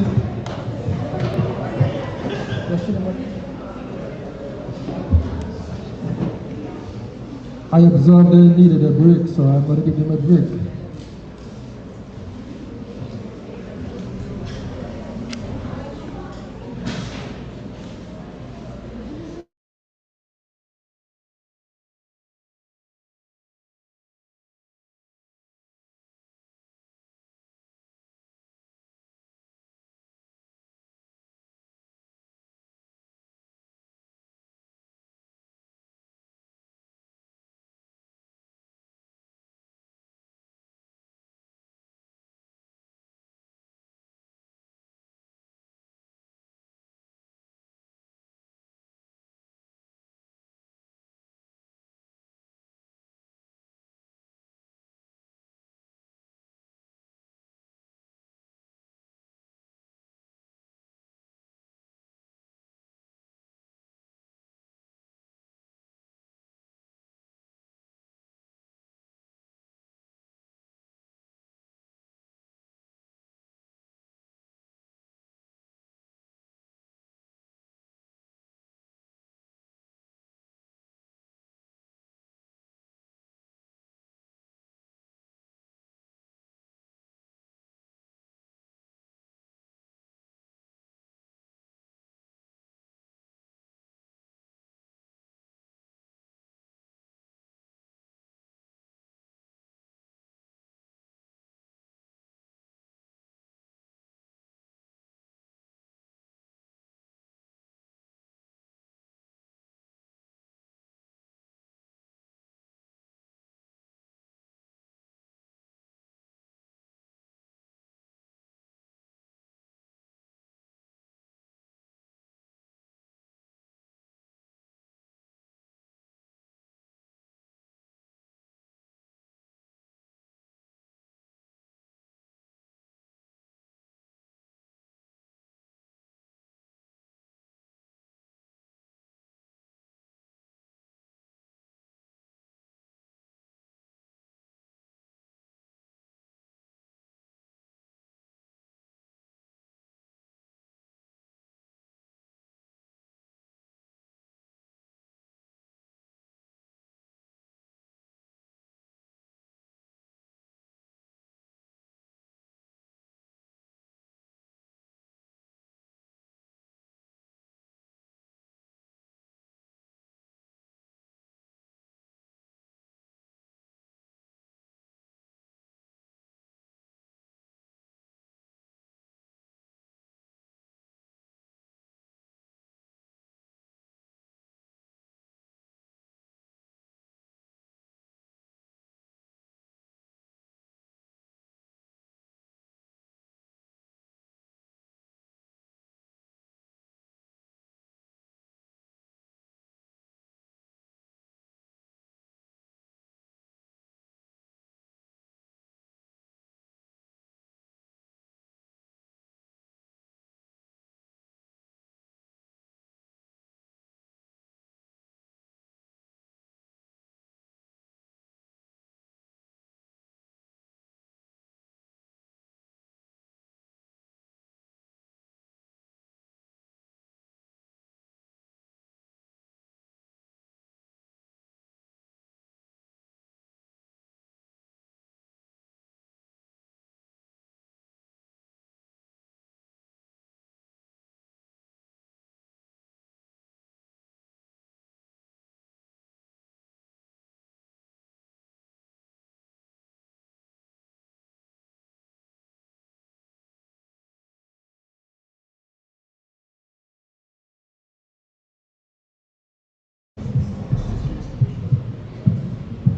I observed they needed a break, so I'm going to give them a break.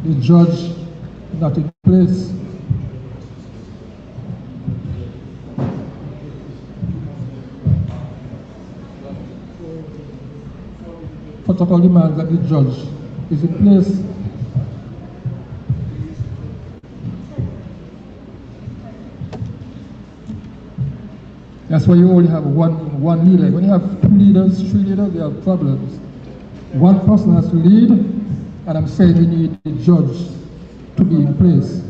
the judge not in place. Protocol demands that the judge is in place. That's why you only have one leader. When you have 2 leaders, 3 leaders, they have problems. One person has to lead, and I'm saying we need a judge to be in place.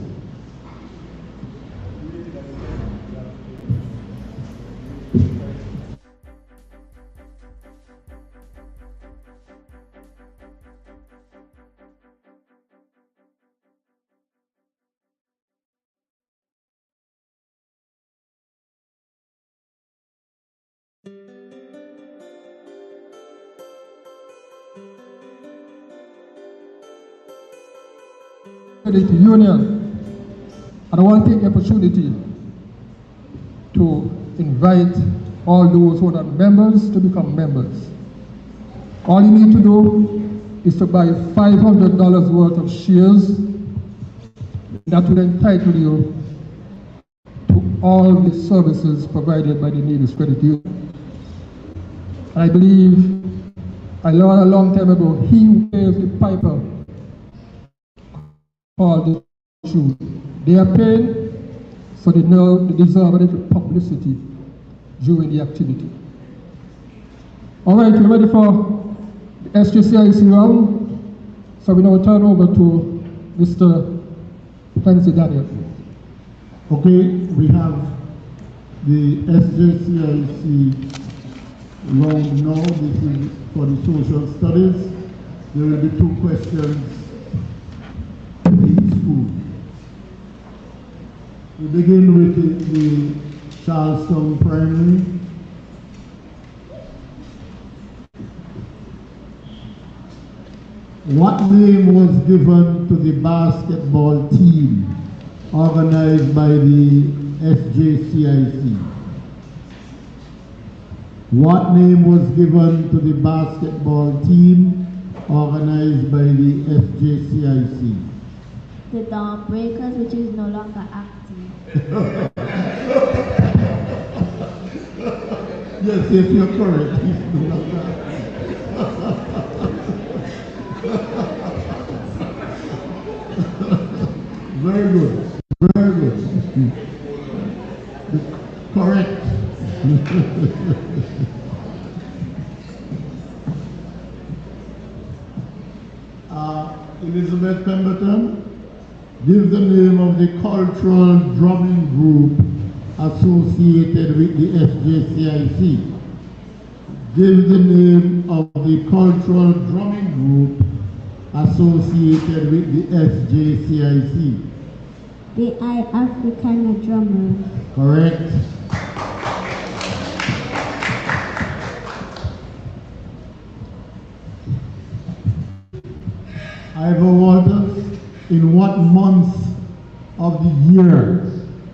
The union, and I want to take the opportunity to invite all those who are not members to become members. All you need to do is to buy $500 worth of shares. That will entitle you to all the services provided by the Nevis Credit Union. And I believe I learned a long time ago, he who pays the piper all the truth. They are paid, so they know they deserve a little publicity during the activity. All right, we're ready for the SJCIC round. So we now turn over to Mr. Henry Daniel. Okay, we have the SJCIC round now. This is for the social studies. There will be 2 questions each school. We begin with the Charlestown Primary. What name was given to the basketball team organized by the SJCIC? What name was given to the basketball team organized by the SJCIC? The Dawn Breakers, which is no longer active. Yes, you're correct. It's no longer active. Very good. Very good. Correct. Elizabeth Pemberton, give the name of the cultural drumming group associated with the SJCIC. Give the name of the cultural drumming group associated with the SJCIC. The I-African Drummers. Correct. Ivor Walters, in what month of the year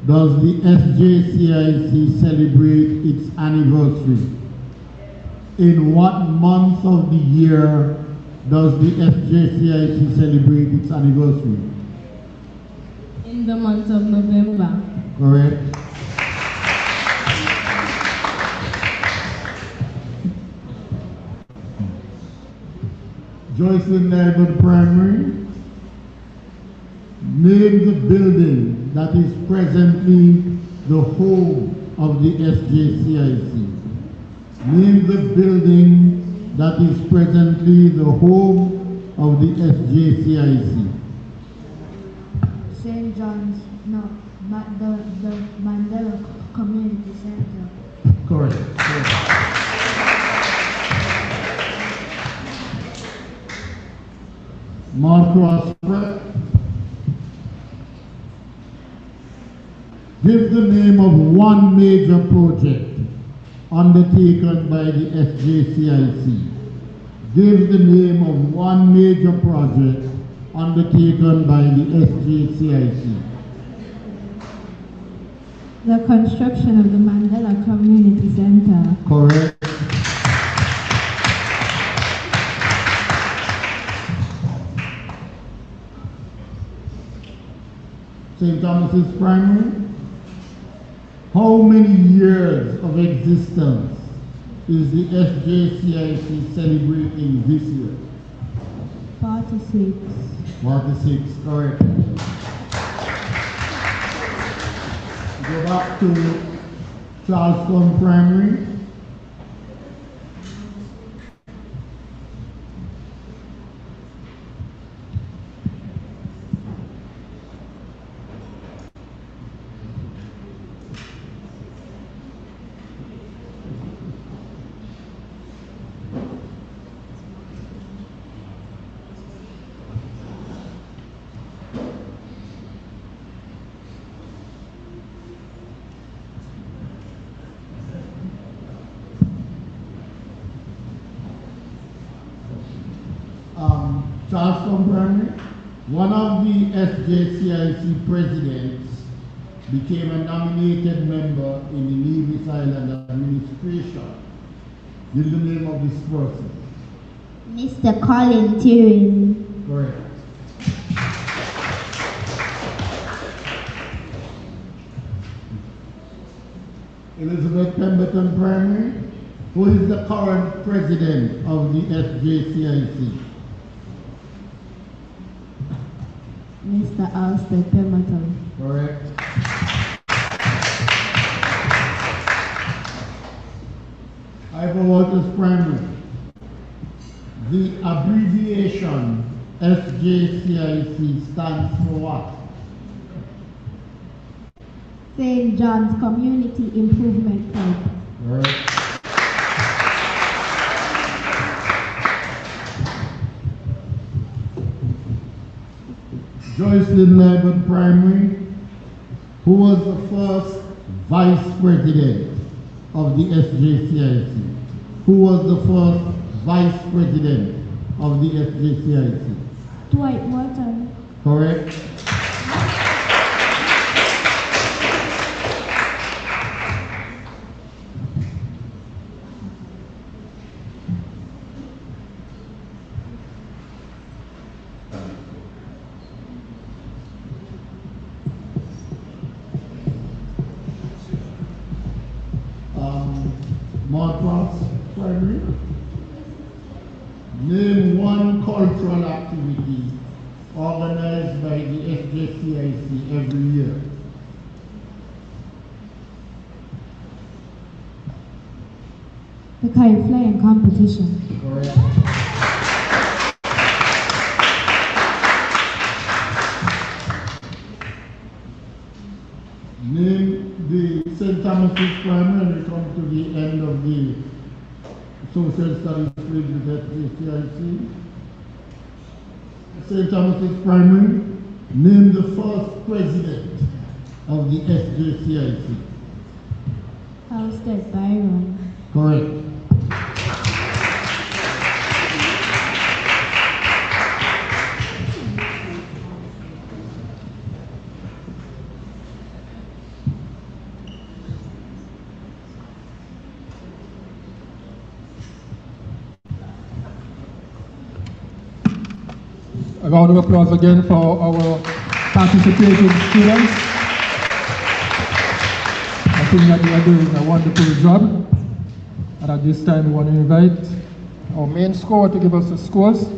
does the SJCIC celebrate its anniversary? In what month of the year does the SJCIC celebrate its anniversary? In the month of November. Correct. Joycelyn Neighborhood Primary, name the building that is presently the home of the SJCIC. Name the building that is presently the home of the SJCIC. St. John's, no, the Mandela Community Center. Correct. Mark Prep. Give the name of one major project undertaken by the SJCIC. Give the name of one major project undertaken by the SJCIC. The construction of the Mandela Community Center. Correct. St. Thomas's Primary. How many years of existence is the SJCIC celebrating this year? 46. 46, correct. Go back to Charleston Primary. Charleston Primary, one of the SJCIC presidents became a nominated member in the Nevis Island administration. Give the name of this person. Mr. Colin Tyrion. Correct. Elizabeth Pemberton Primary, who is the current president of the SJCIC? Mr. Alsted Pemberton. Correct. Ivor Walters Primary. The abbreviation SJCIC stands for what? St. John's Community Improvement Club. Correct. Joycelyn Levin Primary, who was the first vice president of the SJCIC? Who was the first vice president of the SJCIC? Dwight Morton. Correct. Primary. Name one cultural activity organized by the SJCIC every year. The kite flying competition. Correct. Name the St. Thomas's Primary, and we come to the end of the social studies with the SJCIC. St. Thomas's Primary, name the first president of the SJCIC. Alsted Byron. Correct. A round of applause again for our participating students. I think that they are doing a wonderful job. And at this time we want to invite our main scorer to give us the scores.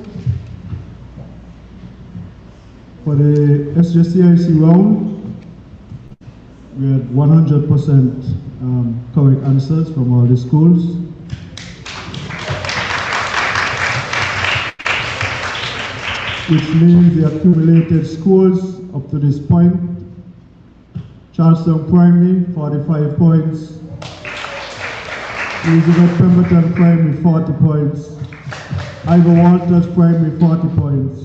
For the SJCIC round, we had 100% correct answers from all the schools. Which means the accumulated scores up to this point: Charleston Primary, 45 points. Elizabeth Pemberton Primary, 40 points. Ivor Walters Primary, 40 points.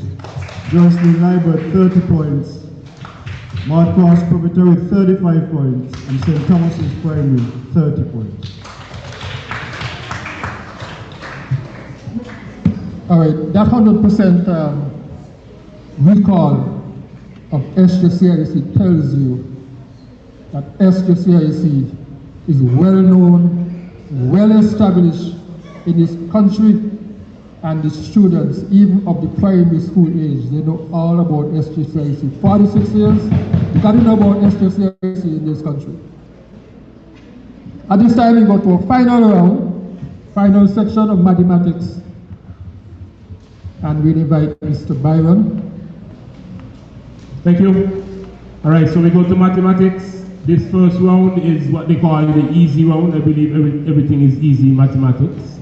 Joycelyn Liebert, 30 points. Mount Cross Preparatory, 35 points. And St. Thomas's Primary, 30 points. All right, that 100% recall of SJCIC tells you that SJCIC is well known, well established in this country, and the students, even of the primary school age, they know all about SJCIC. 46 years, because you know about SJCIC in this country. At this time, we go to a final round, final section of mathematics. And we invite Mr. Byron. Thank you. All right, so we go to mathematics. This first round is what they call the easy round. I believe everything is easy in mathematics.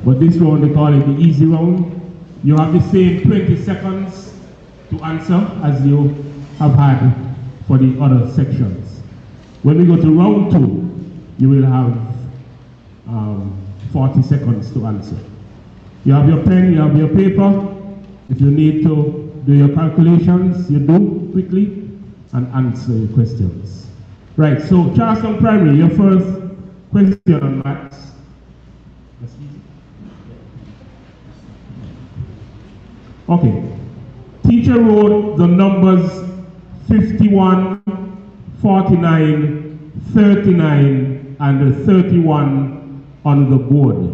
But this round, they call it the easy round. You have the same 20 seconds to answer as you have had for the other sections. When we go to round 2, you will have 40 seconds to answer. You have your pen, you have your paper. If you need to do your calculations, you do quickly and answer your questions. Right, so Charleston Primary, your first question on maths. That's easy. Okay. Teacher wrote the numbers 51, 49, 39, and 31 on the board.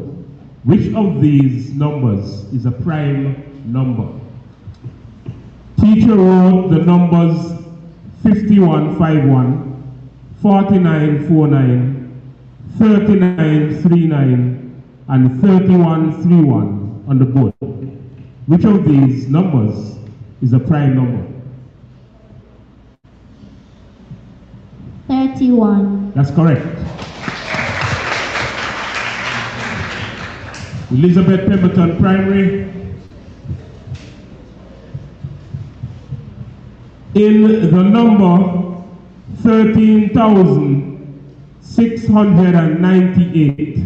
Which of these numbers is a prime number? Teacher wrote the numbers 5151, 4949, 3939, and 3131 on the board. Which of these numbers is a prime number? 31. That's correct. Elizabeth Pemberton Primary. In the number 13,698,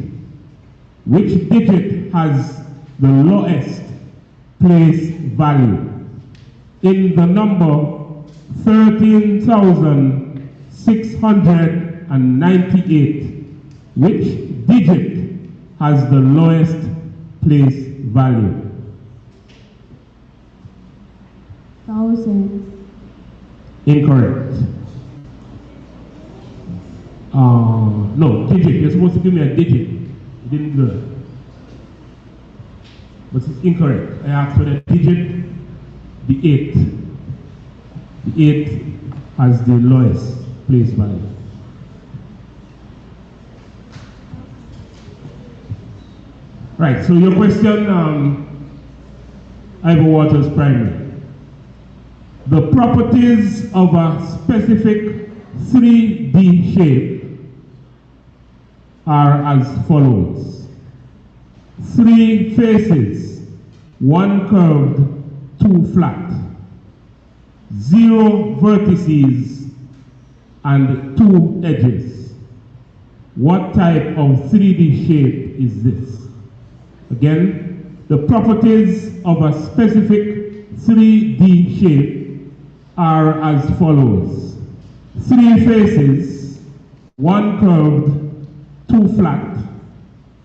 which digit has the lowest place value? In the number 13,698, which digit has the lowest place value? 1,000. Incorrect. No, digit. You're supposed to give me a digit. You didn't do it. But it's incorrect. I asked for the digit, the 8. The 8 has the lowest place value. Right, so your question, Ivor Waters Primary. The properties of a specific 3D shape are as follows. 3 faces, 1 curved, 2 flat. 0 vertices and 2 edges. What type of 3D shape is this? Again, the properties of a specific 3D shape are as follows. 3 faces, 1 curved, 2 flat,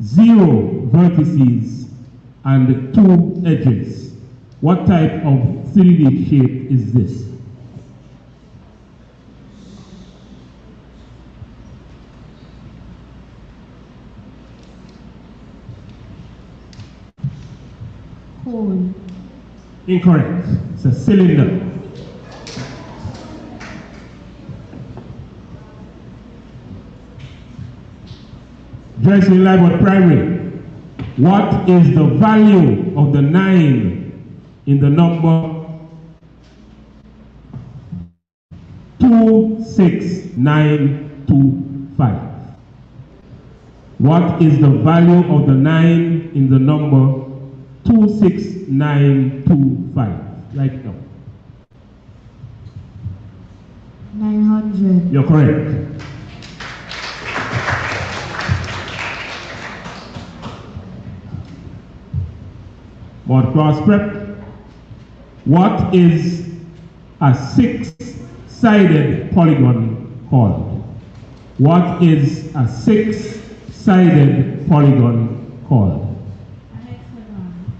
0 vertices, and 2 edges. What type of 3D shape is this? Cone. Incorrect. It's a cylinder. Joycelyn Lywood Primary. What is the value of the 9 in the number 26925? What is the value of the 9 in the number 26925? Right now. 900. You're correct. Mod cross prep. What is a 6-sided polygon called? What is a 6-sided polygon called?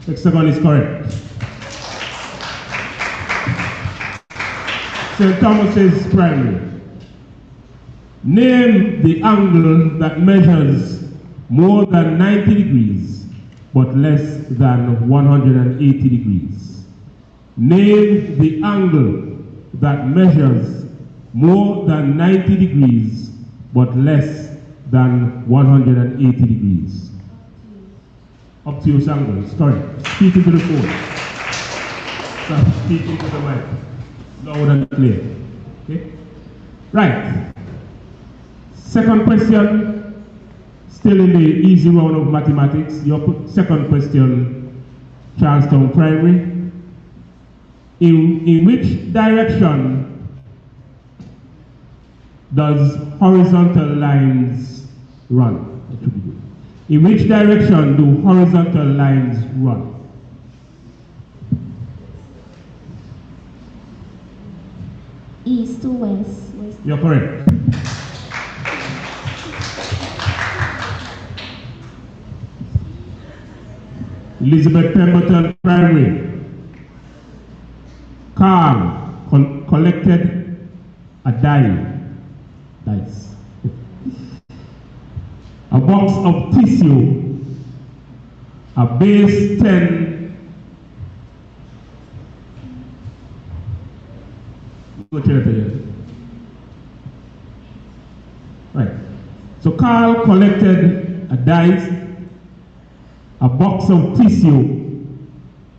Hexagon is correct. St. Thomas's Primary. Name the angle that measures more than 90 degrees but less than 180 degrees. Name the angle that measures more than 90 degrees, but less than 180 degrees. Up to you, Shango. Sorry. Speak into the phone. Stop speaking to the mic. Loud and clear. Okay? Right. Second question, still in the easy round of mathematics. Your second question, Charlestown Primary. In which direction does horizontal lines run? That should be good. In which direction do horizontal lines run? East to west. You're correct. Elizabeth Pemberton Primary. Carl collected a dice. A box of tissue, a base 10. Right. So Carl collected a dice, a box of tissue,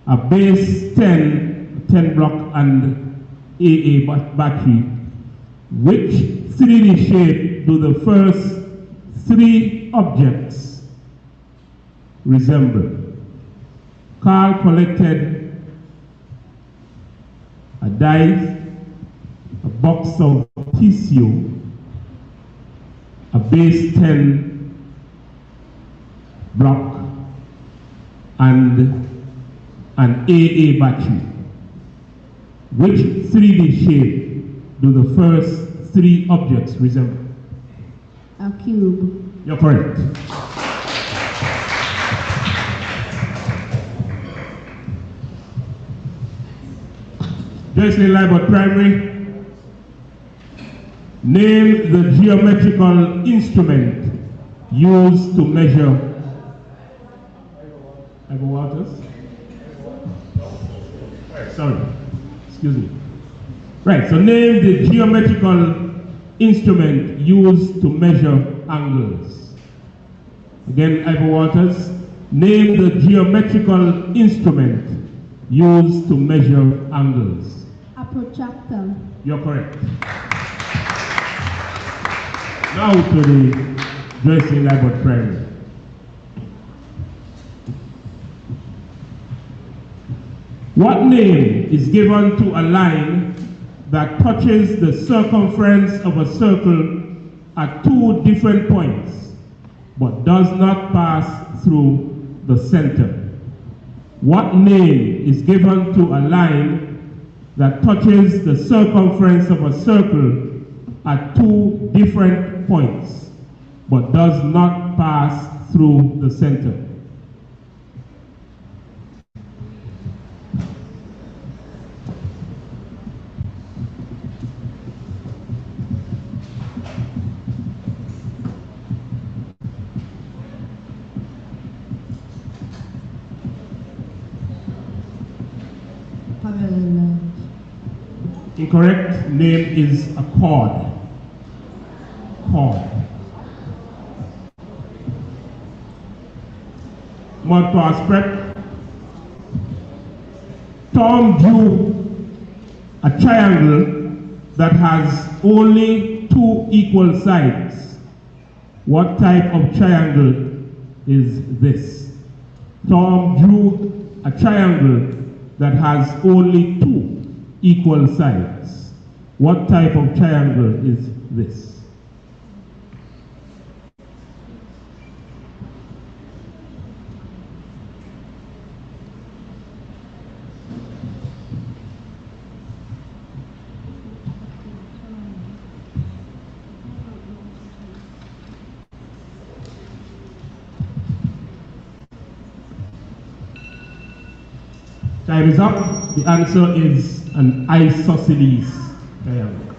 a base 10 block and AA battery. Which 3D shape do the first 3 objects resemble? Carl collected a dice, a box of tissue, a base 10 block, and an AA battery. Which 3D shape do the first 3 objects resemble? A cube. You're correct. Joycelyn Libert Primary. Name the geometrical instrument used to measure waters. Sorry, excuse me. Right, so name the geometrical instrument used to measure angles. Again, Ivor Waters. Name the geometrical instrument used to measure angles. A protractor. You're correct. Now to the Joycelyn Libert Primary. What name is given to a line that touches the circumference of a circle at 2 different points, but does not pass through the center? What name is given to a line that touches the circumference of a circle at 2 different points, but does not pass through the center? Incorrect. Name is a chord. Mud prospect. Tom drew a triangle that has only 2 equal sides. What type of triangle is this? Tom drew a triangle that has only 2 equal sides. What type of triangle is this? Time is up. The answer is an isosceles triangle.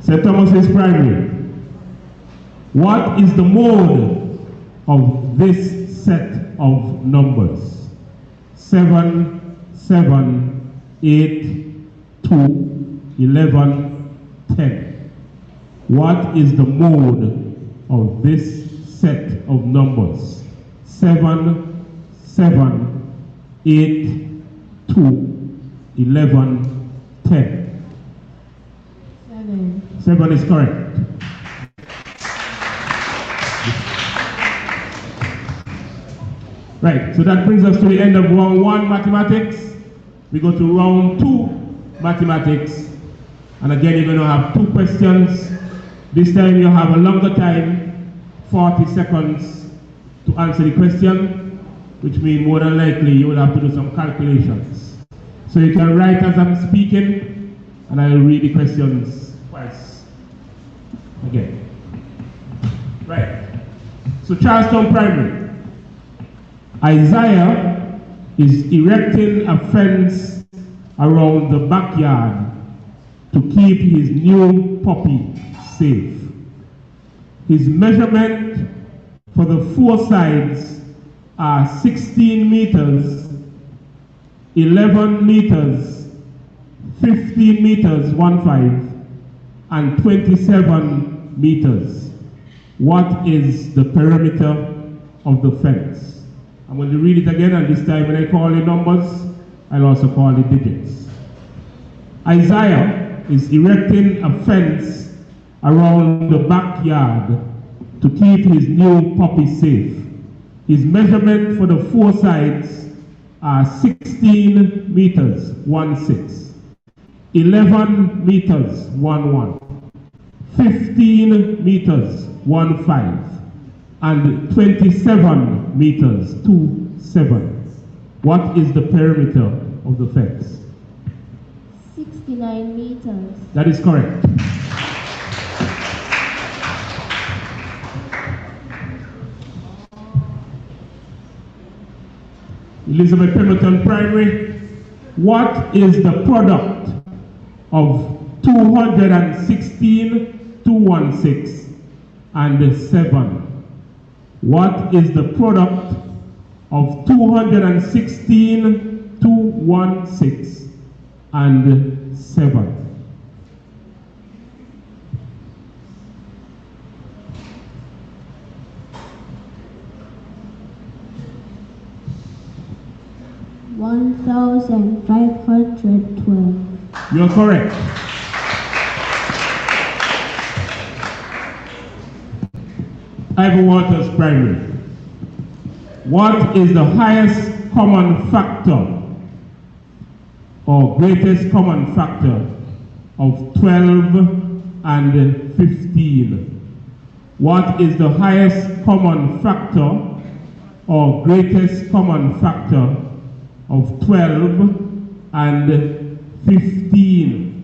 St. Thomas's Primary. What is the mode of this set of numbers? 7, 7, 8, 2, 11, 10. What is the mode of this set of numbers? 7, 7, 8, 2, 11, 10. 7. 7 is correct. Right, so that brings us to the end of round 1 mathematics. We go to round 2 mathematics. And again, you're going to have 2 questions. This time you have a longer time, 40 seconds, to answer the question, which means more than likely you will have to do some calculations. So you can write as I'm speaking, and I'll read the questions twice. Again. Right. So Charlestown Primary. Isaiah is erecting a fence around the backyard to keep his new puppy safe. His measurement for the 4 sides are 16 meters, 11 meters, 15 meters, 15, and 27 meters. What is the perimeter of the fence? I'm going to read it again, and this time when I call the numbers, I'll also call the digits. Isaiah is erecting a fence around the backyard to keep his new puppy safe. His measurement for the 4 sides are 16 meters, 16, 11 meters, 11, 15 meters, 15, and 27 meters, 27. What is the perimeter of the fence? 69 meters. That is correct. Elizabeth Pemberton Primary. What is the product of 216, 216, and 7? What is the product of 216, 216, and 7? $1,512. You're correct. Ivor Waters Primary. What is the highest common factor or greatest common factor of 12 and 15? What is the highest common factor or greatest common factor of 12 and 15?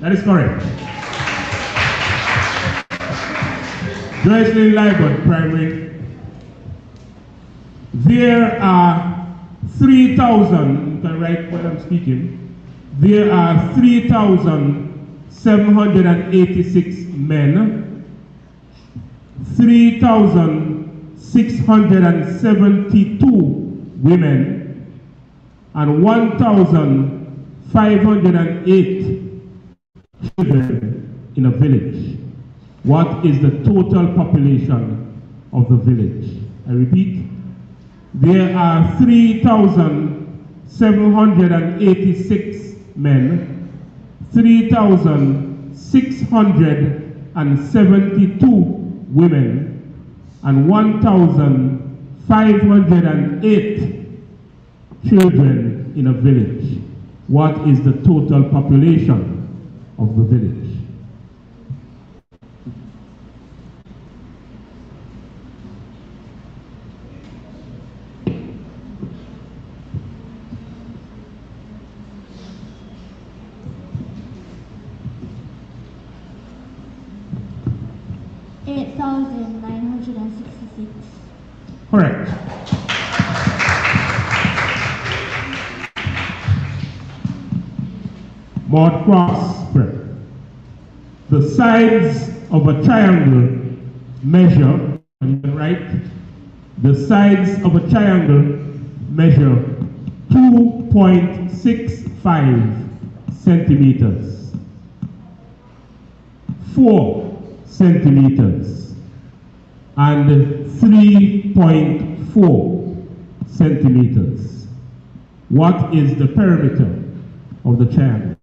That is correct. Joycelyn Liebert Primary. There are 3,000, you can write while I'm speaking, there are 3,786 men, 3,672 women, and 1,508 children in a village. What is the total population of the village? I repeat, there are 3,786 men, 3,672 women, and 1,508 children in a village. What is the total population of the village? $8,966. Correct. Mount Cross Prep. The sides of a triangle measure, on the right, the sides of a triangle measure 2.65 centimeters, 4 centimeters, and 3.4 centimeters. What is the perimeter of the triangle?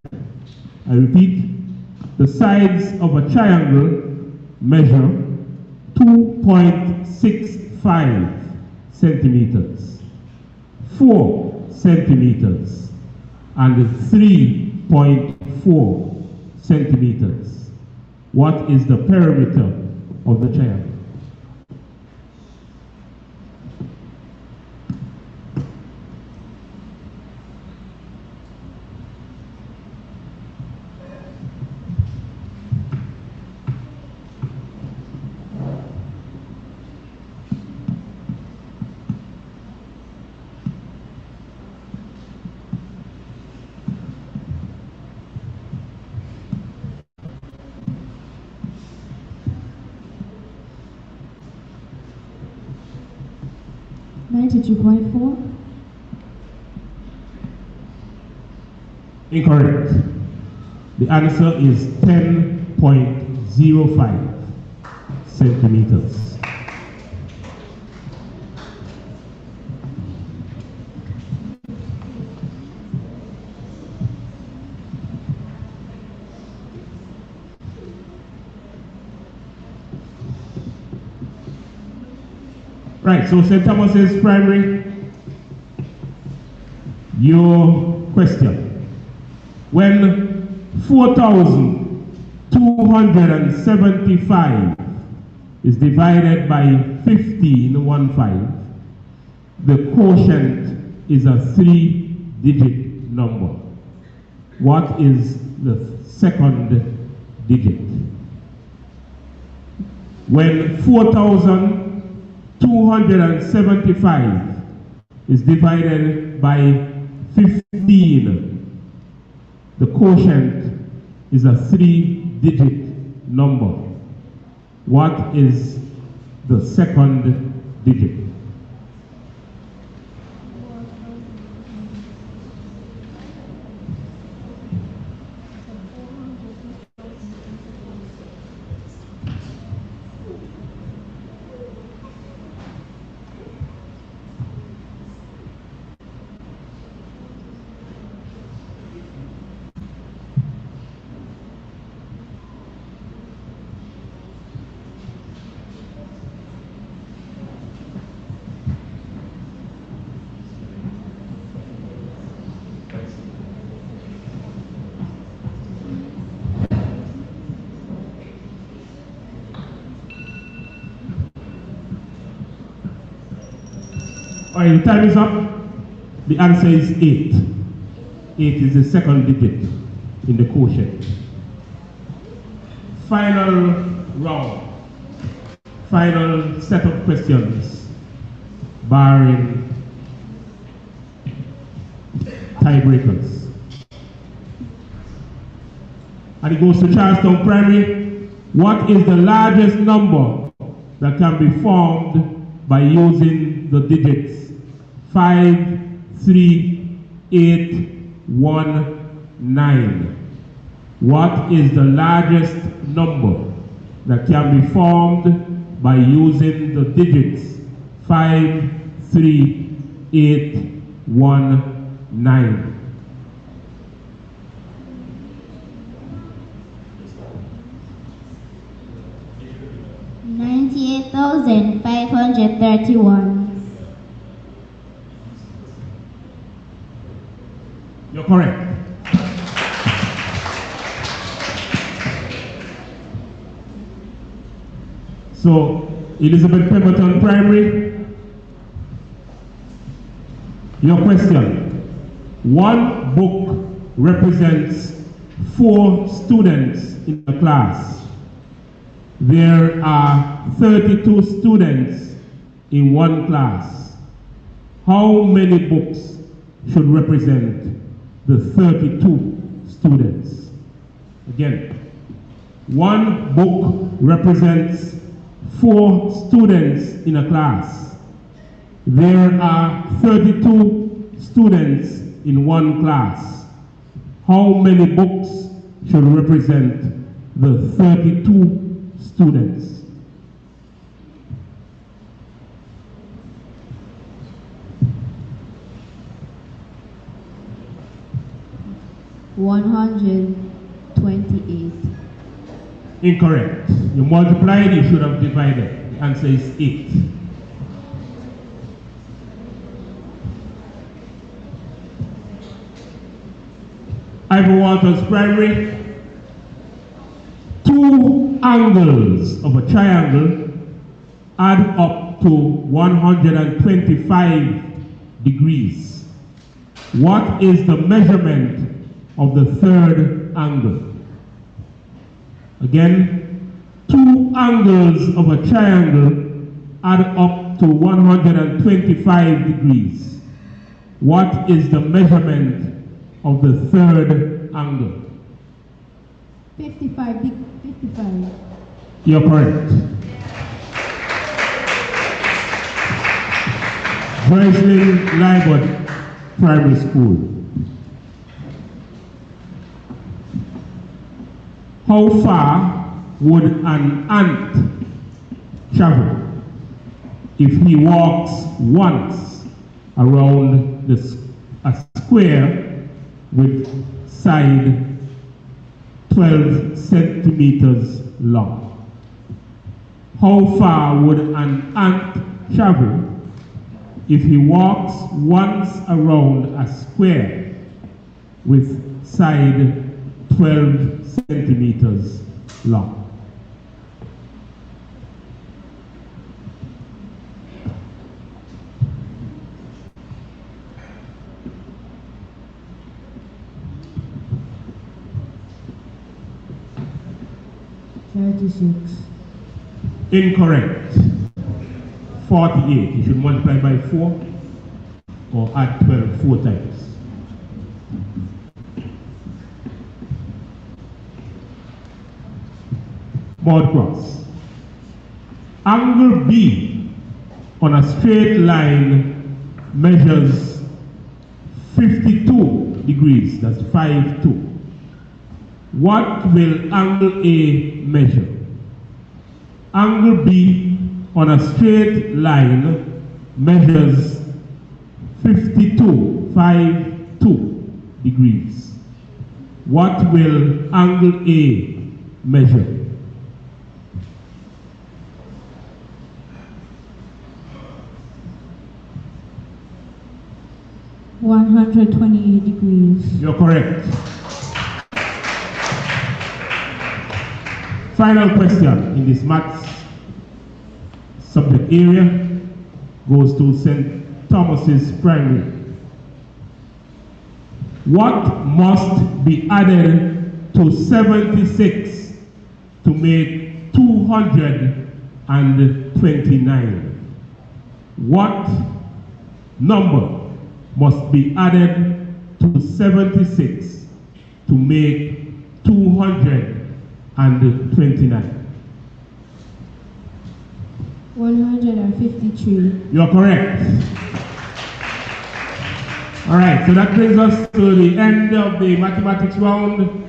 I repeat, the sides of a triangle measure 2.65 centimeters, 4 centimeters, and 3.4 centimeters. What is the perimeter of the triangle? Incorrect. The answer is 10.05 centimeters. Right, so St. Thomas's Primary, your question. When 4,275 is divided by 1515, the quotient is a 3-digit number. What is the second digit? When 4,275 is divided by 15, the quotient is a 3-digit number. What is the second digit? All right, the time is up. The answer is 8. 8 is the second digit in the quotient. Final round. Final set of questions, barring tiebreakers. And it goes to Charlestown Primary. What is the largest number that can be formed by using the digits 5, 3, 8, 1, 9? What is the largest number that can be formed by using the digits 5, 3, 8, 1, 9? $98,531. You're correct. So, Elizabeth Pemberton Primary, your question. One book represents 4 students in the class. There are 32 students in one class. How many books should represent the 32 students. Again, one book represents 4 students in a class. There are 32 students in one class. How many books should represent the 32 students? $128. Incorrect. You multiplied, you should have divided. The answer is 8. Ivor Walters Primary. 2 angles of a triangle add up to 125 degrees. What is the measurement of the third angle? Again, 2 angles of a triangle add up to 125 degrees. What is the measurement of the third angle? 55. You're correct. Joycelyn Lygot Primary School. How far would an ant travel if he walks once around a square with side 12 centimeters long? How far would an ant travel if he walks once around a square with side 12 centimeters long? Incorrect. 48. You should multiply by 4 or add 12 4 times. Mod cross. Angle B on a straight line measures 52 degrees. That's 5-2. What will angle A measure? Angle B on a straight line measures 5-2 degrees. What will angle A measure? $128 degrees. You're correct. Final question in this maths subject area goes to St. Thomas's Primary. What must be added to 76 to make 229? What number must be added to 76 to make 229? 153. You're correct. All right, so that brings us to the end of the mathematics round,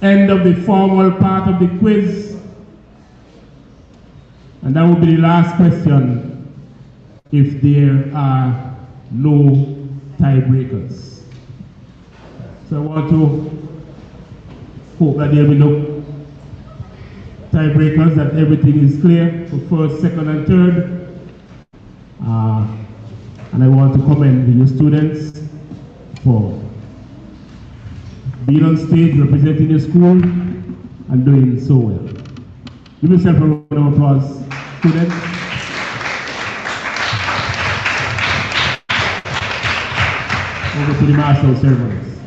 end of the formal part of the quiz. And that will be the last question if there are no tiebreakers. So I want to hope that there will be no tiebreakers, that everything is clear for first, second, and third. And I want to commend your students for being on stage, representing your school, and doing so well. Give yourself a round of applause, students. Over to the Master of Ceremonies.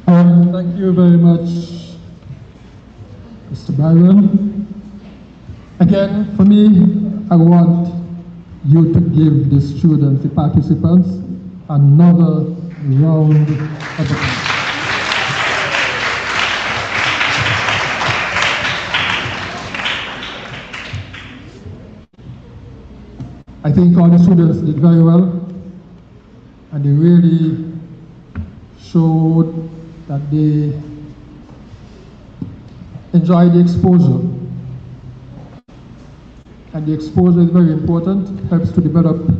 Thank you very much, Mr. Byron. Again, for me, I want you to give the students, the participants, another round of applause. I think all the students did very well, and they really showed that they enjoyed the exposure. And the exposure is very important, helps to develop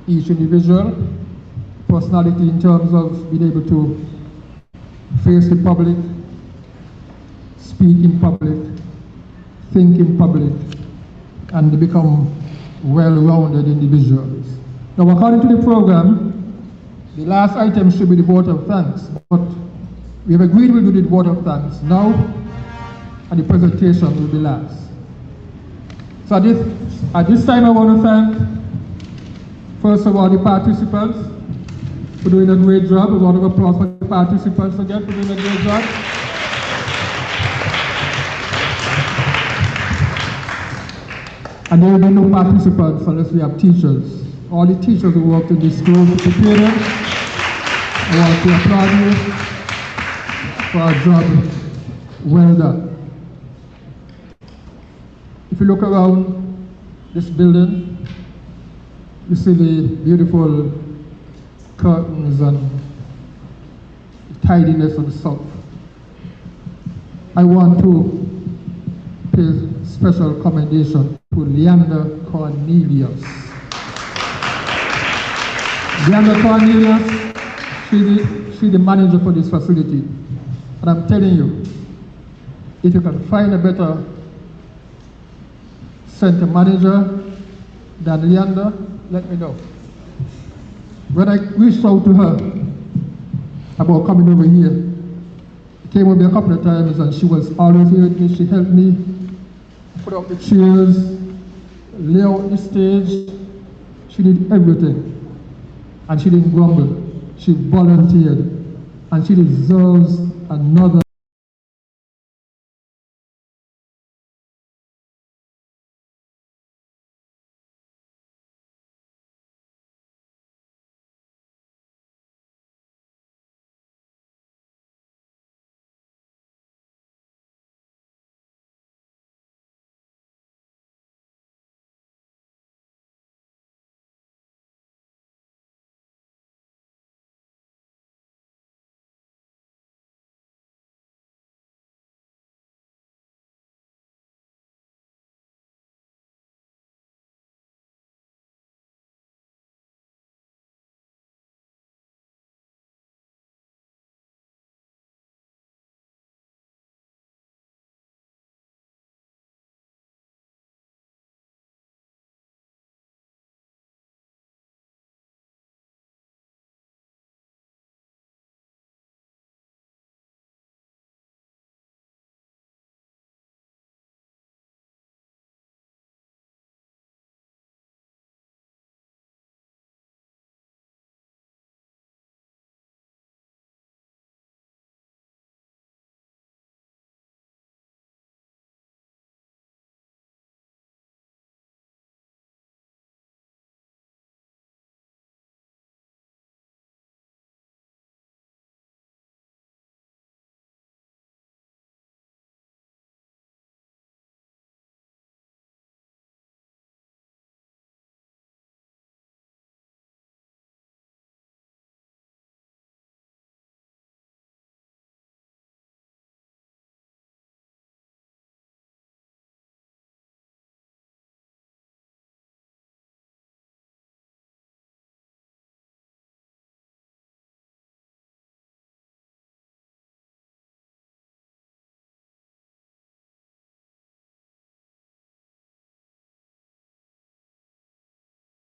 each individual personality in terms of being able to face the public, speak in public, think in public, and they become well-rounded individuals. Now, according to the program, the last item should be the vote of thanks, but we have agreed we'll do the vote of thanks now, and the presentation will be last. So at this time, I want to thank, first of all, the participants for doing a great job. A round of applause for the participants again for doing a great job. And there will be no participants unless we have teachers. All the teachers who worked in this school, prepare them. I want to applaud you for a job well done. If you look around this building, you see the beautiful curtains and the tidiness of the south. I want to pay special commendation to Leander Cornelius. Leander Cornelius, she's the manager for this facility. And I'm telling you, if you can find a better center manager than Leander, let me know. When I reached out to her about coming over here, she came over a couple of times and she was always here with me. She helped me put up the chairs, lay out the stage. She did everything. And she didn't grumble. She volunteered. And she deserves another.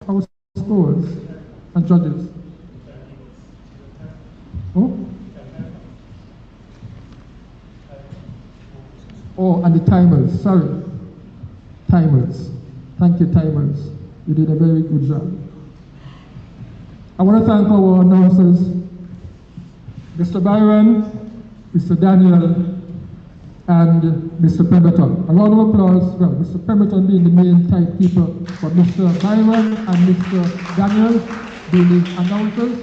Our scores and judges. Oh, and the timers, sorry. Timers. Thank you, timers. You did a very good job. I want to thank our announcers, Mr. Byron, Mr. Daniel, and Mr. Pemberton. A round of applause. Well, Mr. Pemberton being the main timekeeper, but Mr. Byron and Mr. Daniel being the announcers.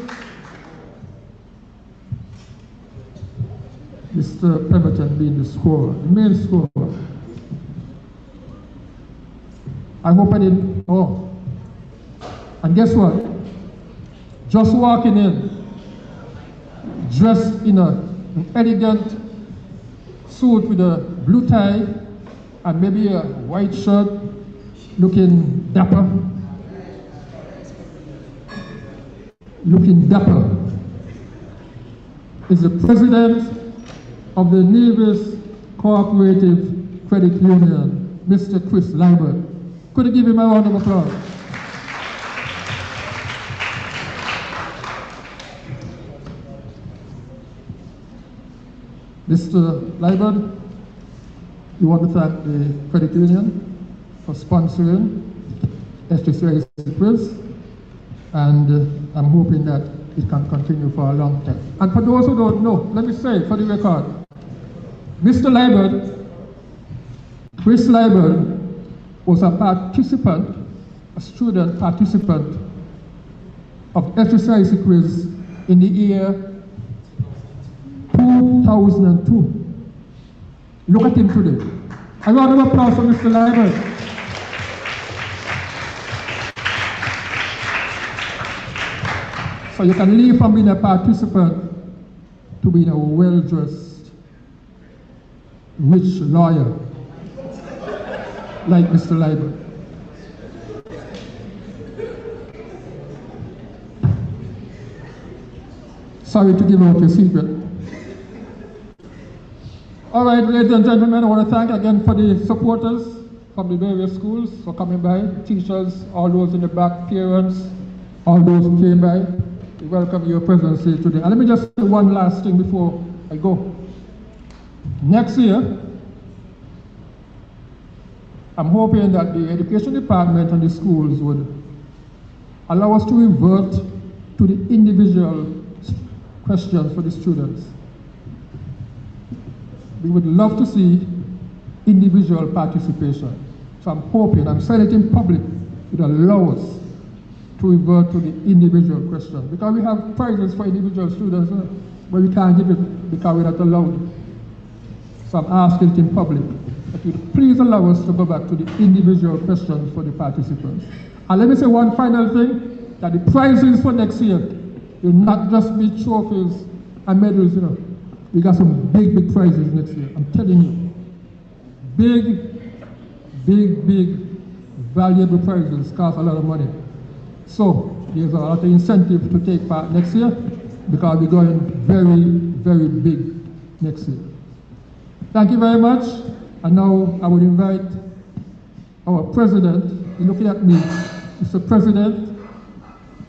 Mr. Pemberton being the scorer, the main scorer. I hope I didn't, oh. And guess what? Just walking in, dressed in an elegant suit with a blue tie and maybe a white shirt, looking dapper. Looking dapper is the president of the Nevis Cooperative Credit Union, Mr. Chris Lambert. Could you give him a round of applause? Mr. Lambert, we want to thank the credit union for sponsoring SJCIC quiz, and I'm hoping that it can continue for a long time. And for those who don't know, let me say for the record, Mr. Lambert, Chris Lambert, was a participant, a student participant of SJCIC quiz in the year 2002. Look at him today. A round of applause for Mr. Lambert. So you can leave from being a participant to being a well-dressed, rich lawyer like Mr. Lambert. Sorry to give out your secret. All right, ladies and gentlemen, I want to thank again for the supporters from the various schools for coming by, teachers, all those in the back, parents, all those who came by. We welcome your presence here today. And let me just say one last thing before I go. Next year, I'm hoping that the education department and the schools would allow us to revert to the individual questions for the students. We would love to see individual participation. So I'm hoping, I'm saying it in public, it will allow us to revert to the individual question. Because we have prizes for individual students, but we can't give it because we're not allowed. So I'm asking it in public that you please allow us to go back to the individual questions for the participants. And let me say one final thing, that the prizes for next year will not just be trophies and medals, you know. We got some big, big prizes next year, I'm telling you. Big, valuable prizes cost a lot of money. So there's a lot of incentive to take part next year because we're going very big next year. Thank you very much. And now I would invite our president, you're looking at me, Mr. President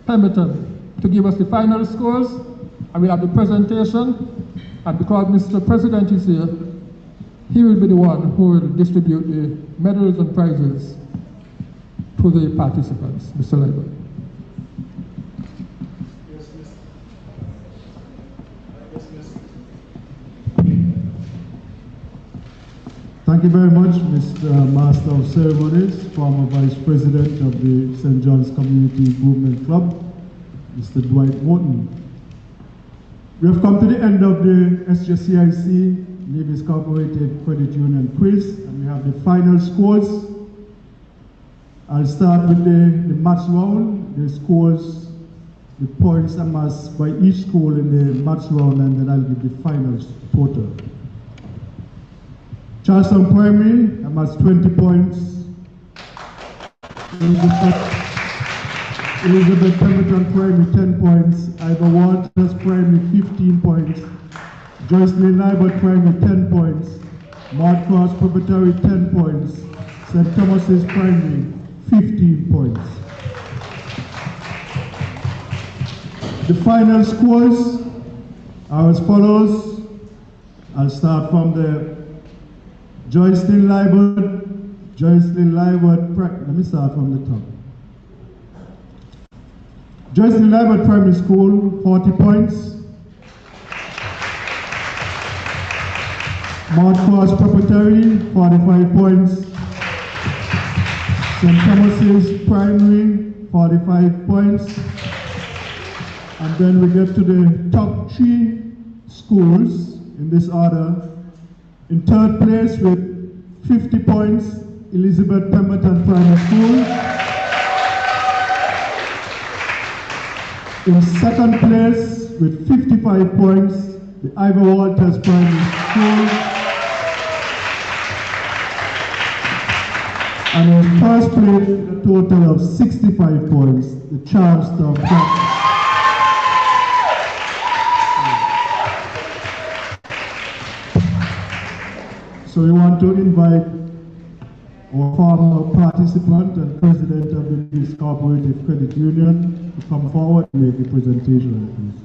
Pemberton, to give us the final scores, and we have the presentation. And because Mr. President is here, he will be the one who will distribute the medals and prizes to the participants. Mr. Lambert. Thank you very much, Mr. Master of Ceremonies, former Vice President of the St. John's Community Improvement Club, Mr. Dwight Morton. We have come to the end of the SJCIC Nevis Cooperative Credit Union quiz, and we have the final scores. I'll start with the match round. The scores, the points amassed by each school in the match round, and then I'll give the final total. Charleston Primary amassed 20 points. Elizabeth Pemberton Primary 10 points. Ivor Walters Primary 15 points. Joycelyn Libert Primary 10 points. Maud Cross Preparatory 10 points. St. Thomas's Primary 15 points. The final scores are as follows. I'll start from the Joycelyn Libert. Let me start from the top. Joycelyn Libert Primary School, 40 points. Maud Cross Preparatory, 45 points. St. Thomas's Primary, 45 points. And then we get to the top 3 schools in this order. In third place with 50 points, Elizabeth Pemberton Primary School. In second place with 55 points, the Ivor Walters Primary School. And in first place with a total of 65 points, the Charlestown Primary. So we want to invite our former participant and president of the East Co-operative Credit Union to come forward and make the presentation, please.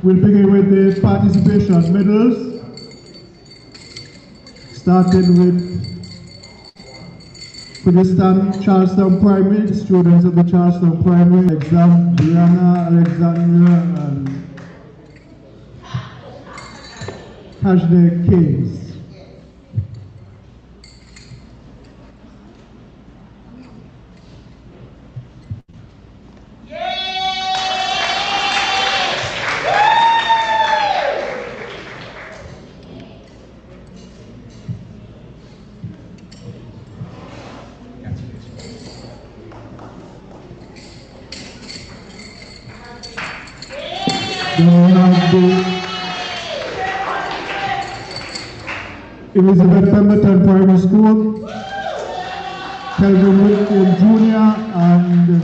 We'll begin with the participation medals, starting with Kurdistan Charlestown Primary, the students of the Charlestown Primary, exam Brianna, Alexandra, and Hajde Keynes. Elizabeth Pemberton Primary School, Kelvin Whitfield Jr. and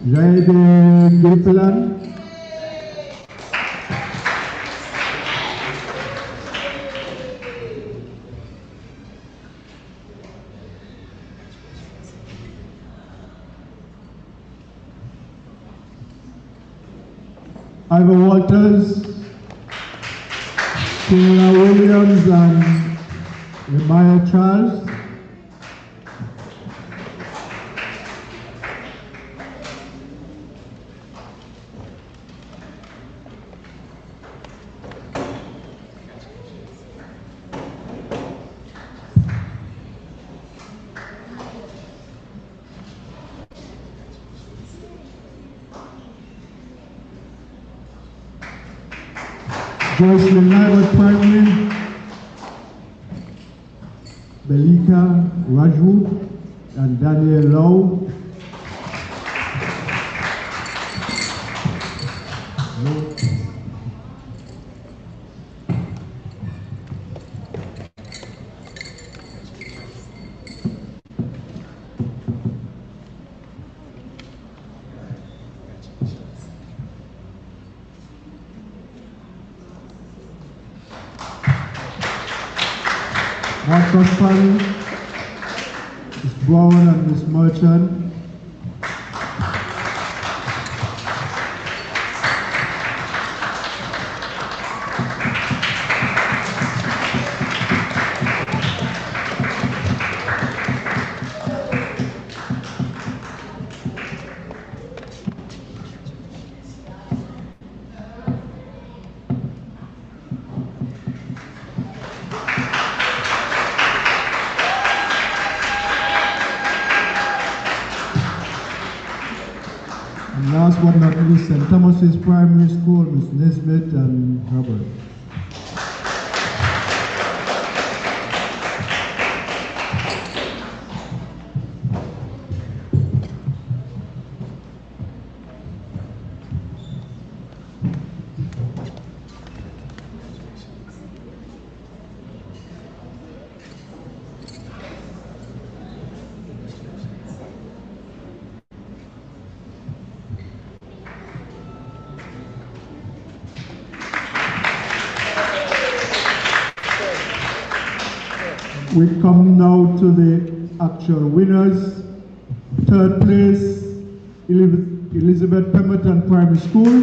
Jaide Gilpilan. Ivor Walters, Taylor Williams, and Remaya Charles. Joycelyn Lywood Primary, Belika Raju, and Daniel Lowe. Marcus Parry, Ms. Brown and Ms. Merchant. And last but not least, St. Thomas's Primary School, Ms. Nesbitt and Robert. We come now to the actual winners. Third place, Elizabeth Pemberton Primary School.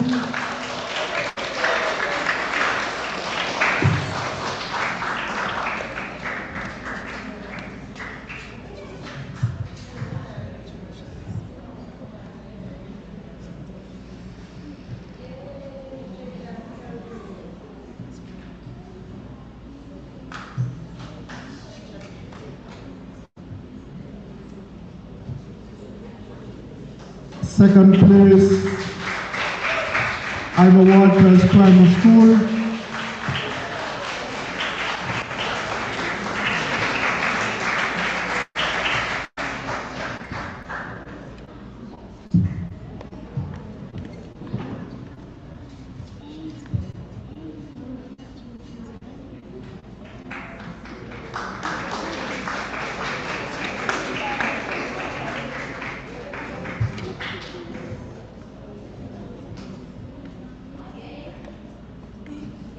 Second place, Ivor Walters Primary School.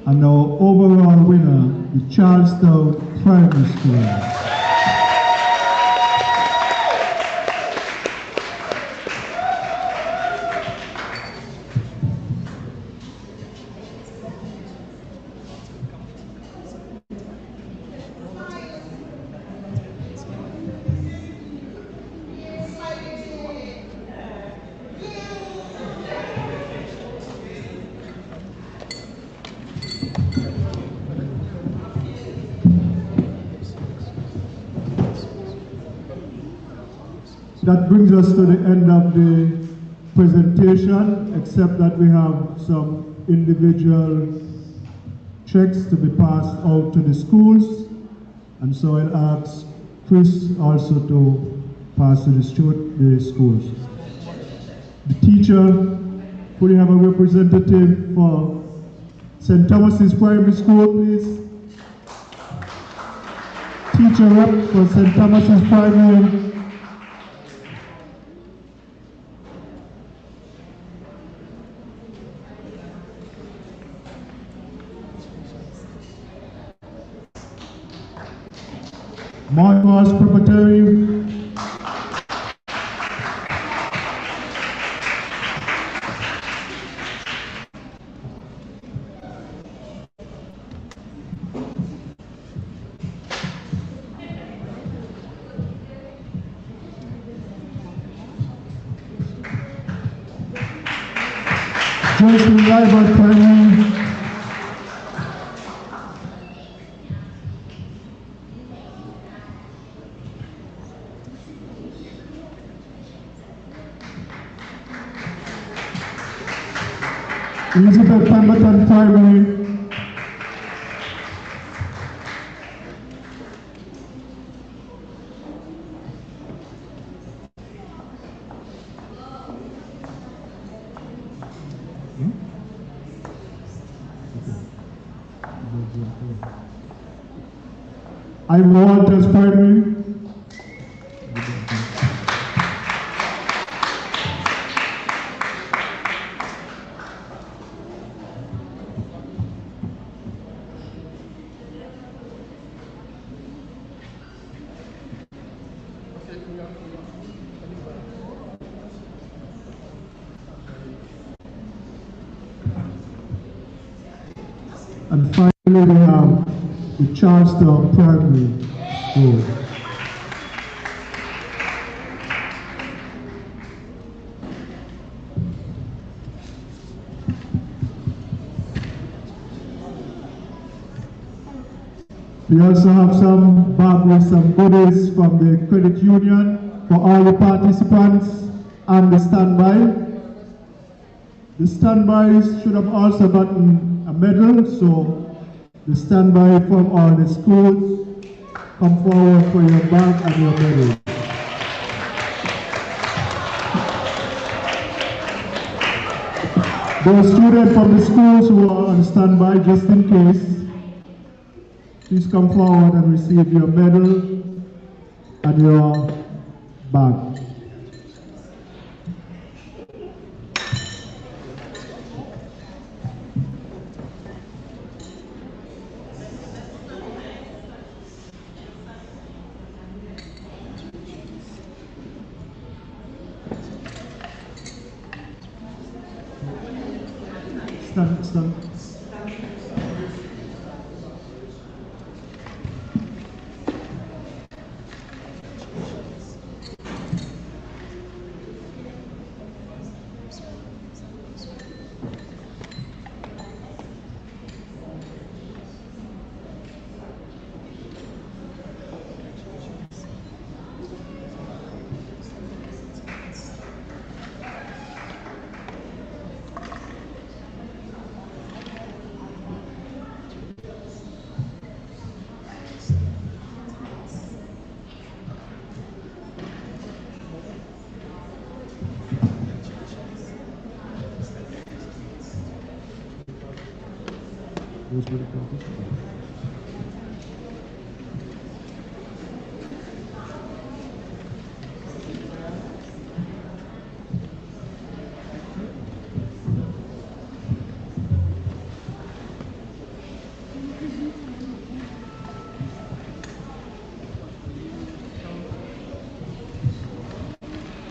And our overall winner, the Charlestown Primary School. That brings us to the end of the presentation, except that we have some individual checks to be passed out to the schools. And so I'll ask Chris also to pass to the schools. The teacher, could you have a representative for St. Thomas's Primary School, please? Teacher rep for St. Thomas's Primary. Monmouth Preparatory. Joyce Rival Primary. Elizabeth Pemberton Primary. Ivor Walters Primary. And finally, we have the Charlestown Primary School. We also have some goodies from the credit union for all the participants and the standby. The standbys should have also gotten a medal, so the standby from all the schools, come forward for your bag and your medal. Those students from the schools who are on standby, just in case, please come forward and receive your medal and your bag. stand.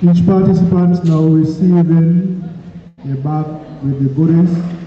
Each participant is now receiving a bag with the goodies.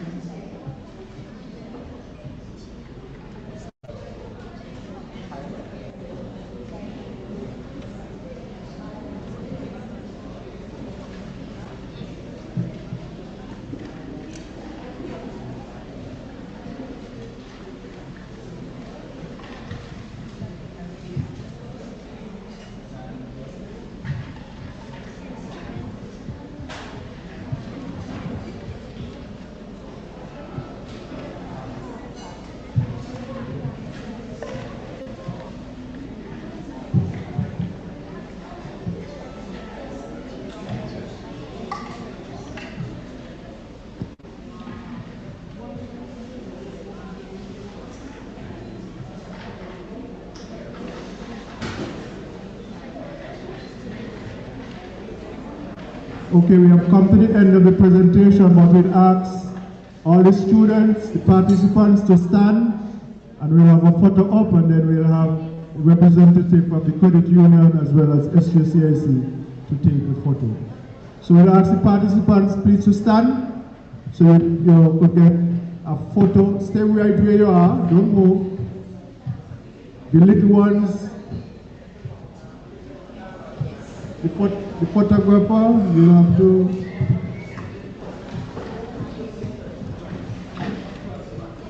Okay, we have come to the end of the presentation, but we'll ask all the students, the participants to stand, and we'll have a photo up, and then we'll have a representative of the credit union as well as SJCIC to take the photo. So we'll ask the participants please to stand, so you could get a photo. Stay right where you are, don't move. The little ones, the photographer, you have to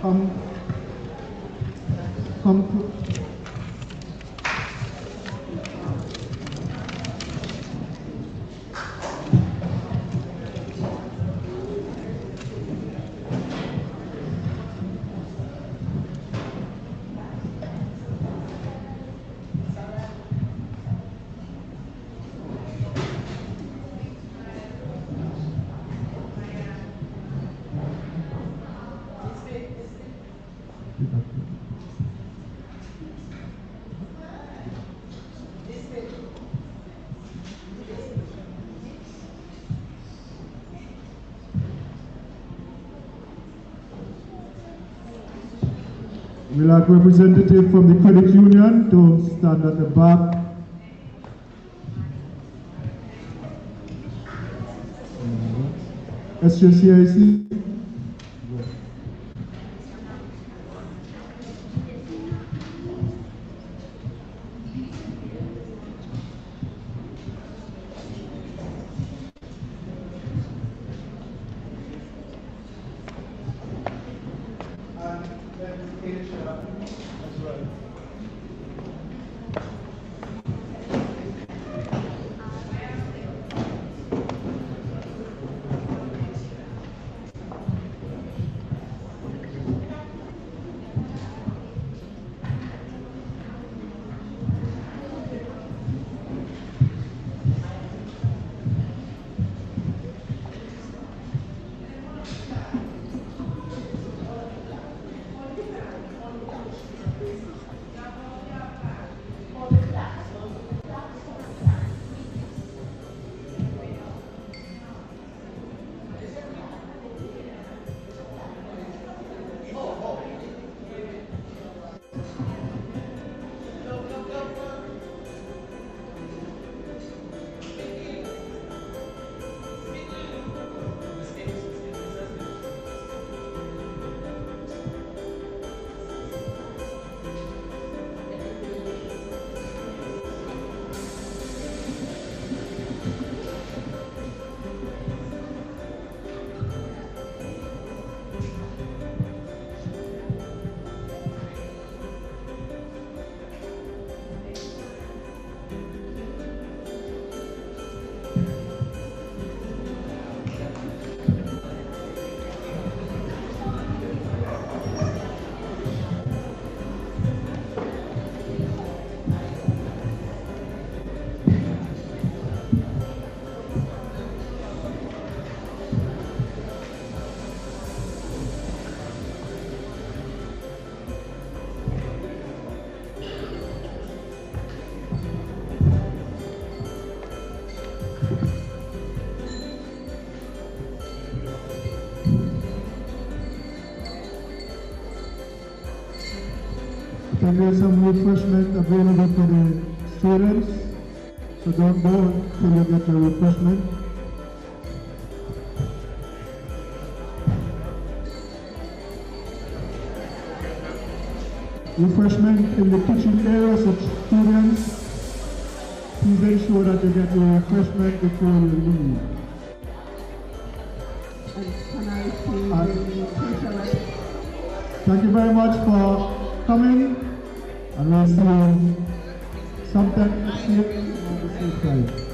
come. We'll have a representative from the credit union to stand at the back. SJCIC. then there's some refreshment available for the students. So don't go until you get your refreshment. Refreshment in the kitchen area, so students, please ensure that you get your refreshment before you leave. Thank you very much for coming, and we'll see you sometime next year at the same time.